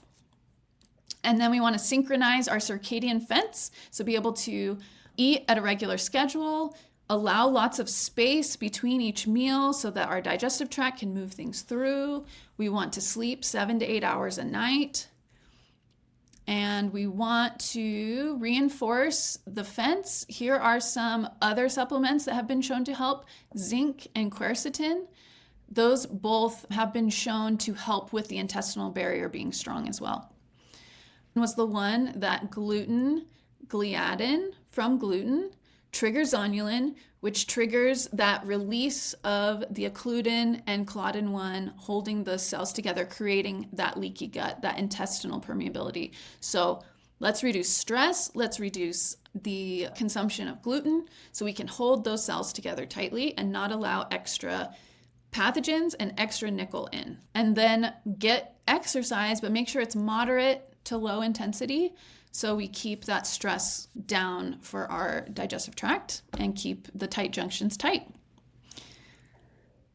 And then we want to synchronize our circadian fence. So be able to eat at a regular schedule, allow lots of space between each meal so that our digestive tract can move things through. We want to sleep 7 to 8 hours a night. And we want to reinforce the fence. Here are some other supplements that have been shown to help: zinc and quercetin. Those both have been shown to help with the intestinal barrier being strong as well. Was the one that gliadin from gluten triggers zonulin, which triggers that release of the occludin and claudin 1, holding the cells together, creating that leaky gut, that intestinal permeability. So let's reduce stress, let's reduce the consumption of gluten so we can hold those cells together tightly and not allow extra pathogens and extra nickel in. And then get exercise, but make sure it's moderate to low intensity, so we keep that stress down for our digestive tract and keep the tight junctions tight.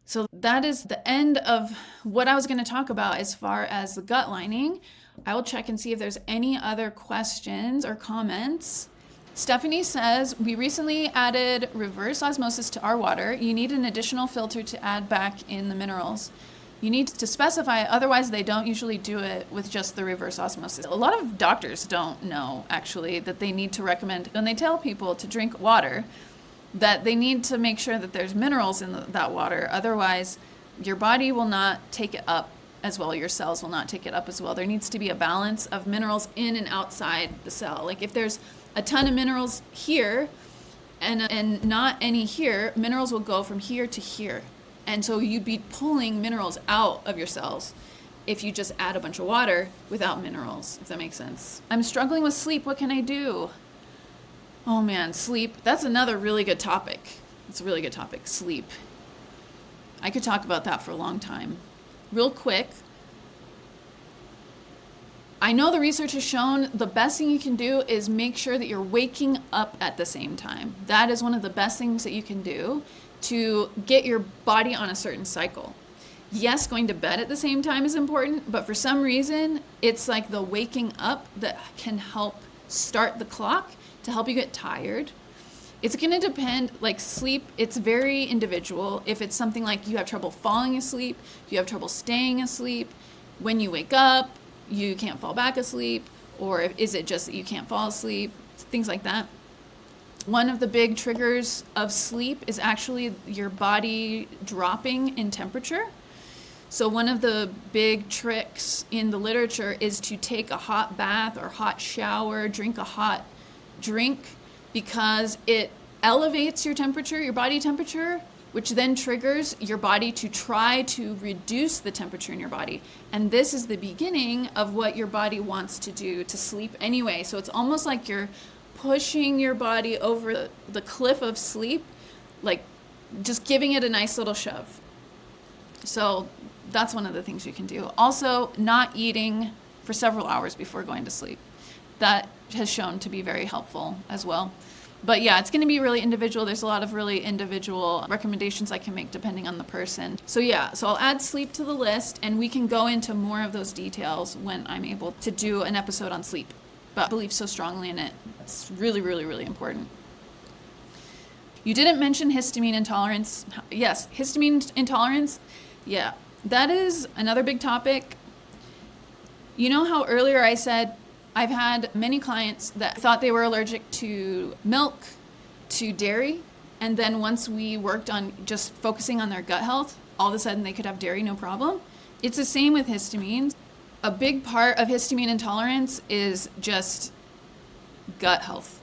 So that is the end of what I was going to talk about as far as the gut lining. I will check and see if there's any other questions or comments. Stephanie says, we recently added reverse osmosis to our water. You need an additional filter to add back in the minerals. You need to specify, otherwise they don't usually do it with just the reverse osmosis. A lot of doctors don't know, actually, that they need to recommend, when they tell people to drink water, that they need to make sure that there's minerals in that water. Otherwise, your body will not take it up as well. Your cells will not take it up as well. There needs to be a balance of minerals in and outside the cell. Like if there's a ton of minerals here and not any here, minerals will go from here to here. And so you'd be pulling minerals out of your cells if you just add a bunch of water without minerals, if that makes sense. I'm struggling with sleep. What can I do? Oh man, sleep. That's another really good topic. It's a really good topic, sleep. I could talk about that for a long time. Real quick, I know the research has shown the best thing you can do is make sure that you're waking up at the same time. That is one of the best things that you can do to get your body on a certain cycle. Yes, going to bed at the same time is important, but for some reason, it's like the waking up that can help start the clock to help you get tired. It's going to depend, like sleep, it's very individual. If it's something like you have trouble falling asleep, you have trouble staying asleep, when you wake up, you can't fall back asleep, or is it just that you can't fall asleep, things like that. One of the big triggers of sleep is actually your body dropping in temperature. So one of the big tricks in the literature is to take a hot bath or hot shower, drink a hot drink, because it elevates your temperature, your body temperature, which then triggers your body to try to reduce the temperature in your body. And this is the beginning of what your body wants to do to sleep anyway. So it's almost like you're pushing your body over the cliff of sleep, like just giving it a nice little shove. So that's one of the things you can do. Also, not eating for several hours before going to sleep. That has shown to be very helpful as well. But yeah, it's going to be really individual. There's a lot of really individual recommendations I can make depending on the person. So yeah, so I'll add sleep to the list, and we can go into more of those details when I'm able to do an episode on sleep. But I believe so strongly in it. It's really, really, really important. You didn't mention histamine intolerance. Yes, histamine intolerance. Yeah, that is another big topic. You know how earlier I said I've had many clients that thought they were allergic to milk, to dairy, and then once we worked on just focusing on their gut health, all of a sudden they could have dairy, no problem. It's the same with histamine. A big part of histamine intolerance is just gut health.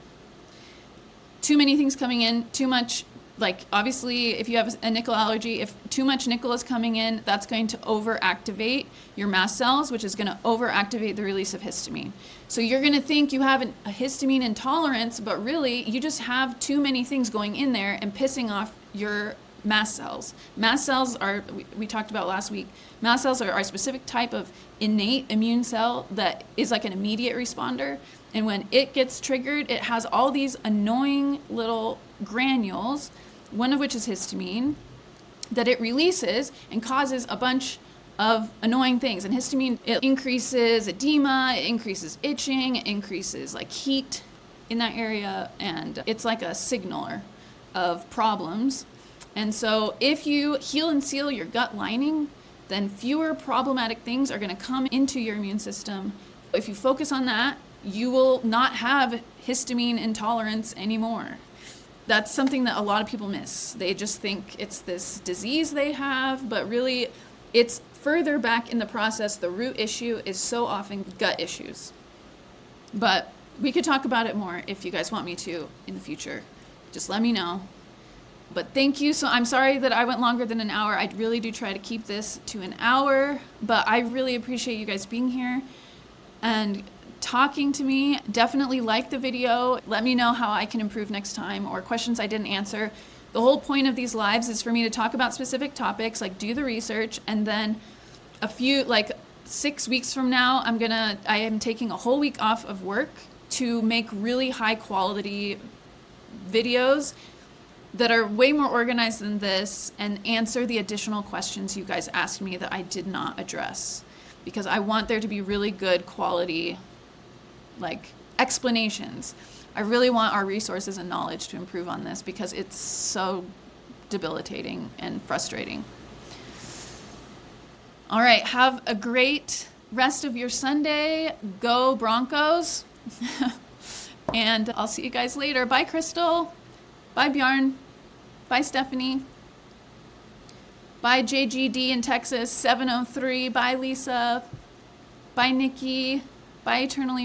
Too many things coming in, too much, like obviously if you have a nickel allergy, if too much nickel is coming in, that's going to overactivate your mast cells, which is going to overactivate the release of histamine. So you're going to think you have a histamine intolerance, but really you just have too many things going in there and pissing off your mast cells. Mast cells are, we talked about last week, mast cells are a specific type of innate immune cell that is like an immediate responder. And when it gets triggered, it has all these annoying little granules, one of which is histamine, that it releases and causes a bunch of annoying things. And histamine, it increases edema, it increases itching, it increases like heat in that area, and it's like a signaler of problems. And so if you heal and seal your gut lining, then fewer problematic things are going to come into your immune system. If you focus on that, you will not have histamine intolerance anymore. That's something that a lot of people miss. They just think it's this disease they have, but really it's further back in the process. The root issue is so often gut issues. But we could talk about it more if you guys want me to in the future. Just let me know. But thank you. So I'm sorry that I went longer than an hour. I really do try to keep this to an hour, but I really appreciate you guys being here and talking to me. Definitely like the video. Let me know how I can improve next time or questions I didn't answer. The whole point of these lives is for me to talk about specific topics, like do the research, and then a few, like 6 weeks from now, I am taking a whole week off of work to make really high quality videos that are way more organized than this and answer the additional questions you guys asked me that I did not address, because I want there to be really good quality like explanations. I really want our resources and knowledge to improve on this because it's so debilitating and frustrating. All right, have a great rest of your Sunday. Go Broncos. And I'll see you guys later. Bye, Crystal. Bye, Bjarn. Bye, Stephanie. Bye, JGD in Texas, 703. Bye, Lisa. Bye, Nikki. Bye, Eternally.